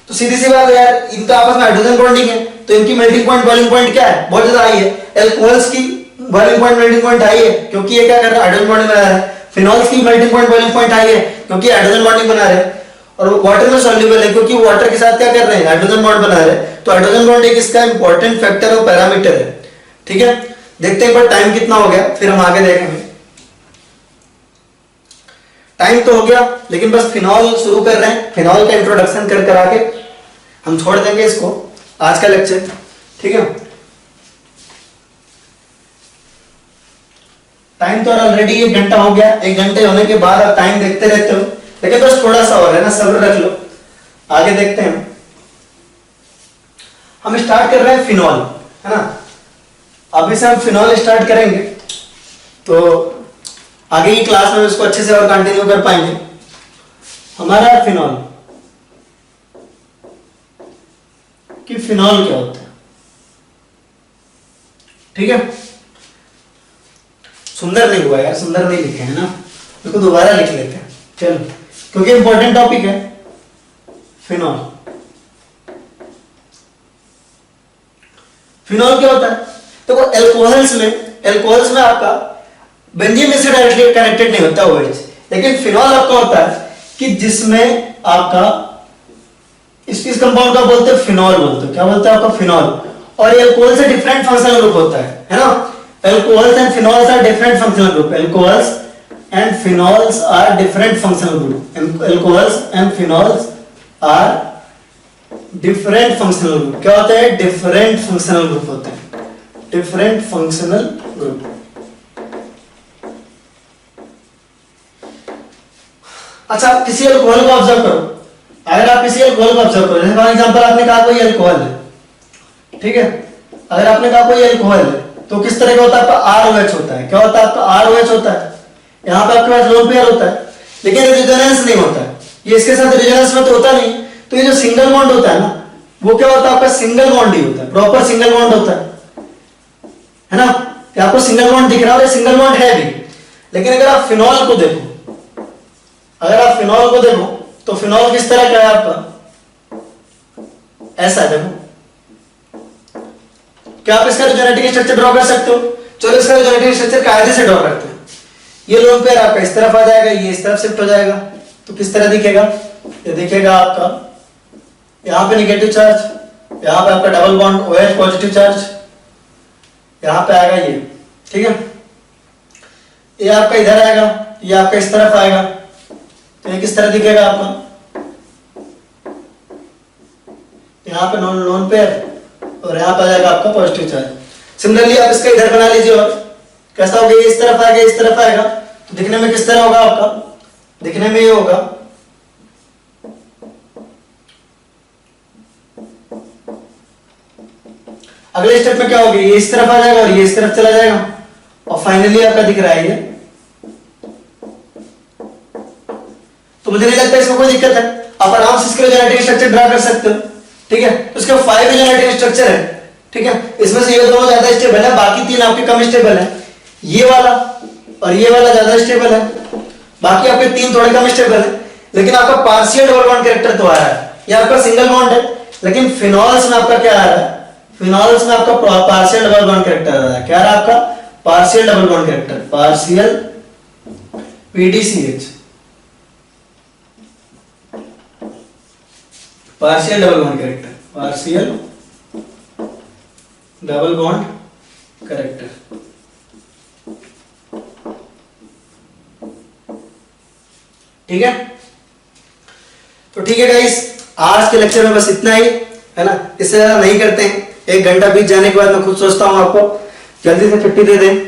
तो सीधी सी बात है यार, इनका आपस में हाइड्रोजन बॉन्डिंग है, तो इनकी मेल्टिंग पॉइंट बॉइलिंग पॉइंट क्या है, बहुत ज्यादा हाई है। अल्कोहल्स की boiling point melting point high है, क्योंकि ये क्या कर रहा है, हाइड्रोजन बॉन्डिंग बना रहा है। फिनॉल्स की melting point boiling point high है, क्योंकि हाइड्रोजन बॉन्डिंग बना रहे हैं। और वाटर में सॉल्युबल है, क्योंकि वाटर के साथ क्या कर रहे हैं, हाइड्रोजन बॉन्ड बना रहे हैं। तो हाइड्रोजन बॉन्ड एक इसका इंपॉर्टेंट फैक्टर और पैरामीटर है। ठीक है, देखते हैं एक बार टाइम कितना हो गया, फिर हम आगे देखेंगे। टाइम तो हो गया, लेकिन बस फिनॉल शुरू कर रहे हैं, फिनॉल का इंट्रोडक्शन कर करा के हम छोड़ देंगे इसको, आज का लेक्चर। ठीक है, टाइम तो ऑलरेडी 1 घंटा हो गया, 1 घंटे होने के बाद आप टाइम देखते रहते हो, लेकिन बस थोड़ा सा और है ना, सब्र रख लो, आगे देखते हैं। हम स्टार्ट कर रहे हैं फिनॉल, है ना। अभी से हम फिनॉल स्टार्ट करेंगे, तो आगे की क्लास में इसको अच्छे से और कंटिन्यू कर पाएंगे। हमारा फिनॉल कि फिनॉल क्या होता है। ठीक है, सुंदर नहीं हुआ यार, सुंदर नहीं लिखे है ना, इसको दोबारा लिख लेते हैं चलो, क्योंकि इंपॉर्टेंट टॉपिक है फिनॉल। फिनॉल क्या होता है, तो अल्कोहल्स में आपका बेंजीन से डायरेक्टली कनेक्टेड नहीं होता OH, लेकिन फिनॉल आपका होता है कि जिसमें आपका इस कंपाउंड का बोलते हैं फिनॉल, बोलते हैं क्या बोलते हैं आपका फिनॉल। और ये अल्कोहल से डिफरेंट फंक्शनल ग्रुप होता है ना। Alcohols and phenols are different functional group. Alcohols and phenols are different functional group. Alcohols and phenols are different functional group. क्या होते हैं, different functional group होते हैं। Different functional group. अच्छा, किसी अल्कोहल को ऑब्जर्व करो। अगर आप किसी अल्कोहल को ऑब्जर्व करो, जैसे फॉर एग्जांपल आपने कहा कोई अल्कोहल है, ठीक है, अगर आपने कहा कोई अल्कोहल है तो किस तरह का होता है आपका ROH होता है। क्या होता है आपका ROH होता है। यहां पे आपके पास लोन पेयर होता है, लेकिन रेजोनेंस नहीं होता है, ये इसके साथ रेजोनेंस में तो होता नहीं। तो ये जो सिंगल बॉन्ड होता है ना, वो क्या होता है आपका सिंगल बॉन्ड ही होता है, प्रॉपर सिंगल बॉन्ड होता है ना। आपको सिंगल बॉन्ड दिख रहा है और सिंगल बॉन्ड है भी। लेकिन अगर आप फिनॉल को देखो, अगर आप फिनॉल को देखो तो फिनॉल किस तरह का है आपका, ऐसा है। देखो, क्या आप इसका जेनेटिक स्ट्रक्चर ड्रॉ कर सकते हो? चलो इसका जेनेटिक स्ट्रक्चर कायदे से ड्रॉ करते हैं। ये लोन पेयर आपका इस तरफ आ जाएगा, ये इस तरफ शिफ्ट हो जाएगा, तो किस तरह दिखेगा, ये दिखेगा आपका यहां पे नेगेटिव चार्ज, यहां पे आपका double bond OH positive charge, यहां पे आएगा ये, ठीक है। ये आपका इधर आएगा, ये आपका इस तरफ आएगा, तो ये किस तरह दिखेगा आपका, यहां पे नॉन पेयर और यहां पे आ जाएगा आपका पॉजिटिव चार्ज। सिमिलरली आप इसका इधर बना लीजिए, और कैसा होगा, ये इस तरफ आएगा, इस तरफ आएगा, तो दिखने में किस तरह होगा आपका, दिखने में ये होगा। अगले स्टेप में क्या होगा, ये इस तरफ आ जाएगा और ये इस तरफ चला जाएगा, और फाइनली आपका दिख रहा है ये। तो मुझे नहीं लगता इसमें कोई दिक्कत है, आप आराम से इसके जेनेटिक स्ट्रक्चर ड्रा कर सकते हो, ठीक है। तो इसके 5 जेनेटिक स्ट्रक्चर है, ठीक है। इसमें से ये दोनों ज्यादा स्टेबल है, बाकी 3 आपके कम स्टेबल है। ये वाला और ये वाला ज्यादा स्टेबल है, बाकी आपके 3 थोड़े कम स्टेबल है। लेकिन आपका पार्शियल डबल बॉन्ड कैरेक्टर तो आ रहा है, ये आपका सिंगल बॉन्ड है, लेकिन फिनॉल्स में आपका क्या आ रहा है, फिनॉल्स में आपका पार्शियल डबल बॉन्ड कैरेक्टर आ रहा है। क्या आ रहा है आपका, partial double bond character, partial PDCH, partial double bond character, partial double bond character. ठीक है, तो ठीक है गाइस, आज के लेक्चर में बस इतना ही है ना, इससे ज्यादा नहीं करते हैं। 1 घंटा बीत जाने के बाद मैं खुद सोचता हूं आपको जल्दी से छुट्टी दे दें।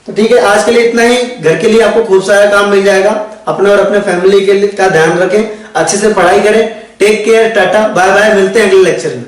तो ठीक है, आज के लिए इतना ही। घर के लिए आपको खूब सारा काम मिल जाएगा। अपने और अपने फैमिली के लिए का ध्यान रखें, अच्छे से पढ़ाई करें। Take care, tata bye bye, मिलते हैं अगले लेक्चर में।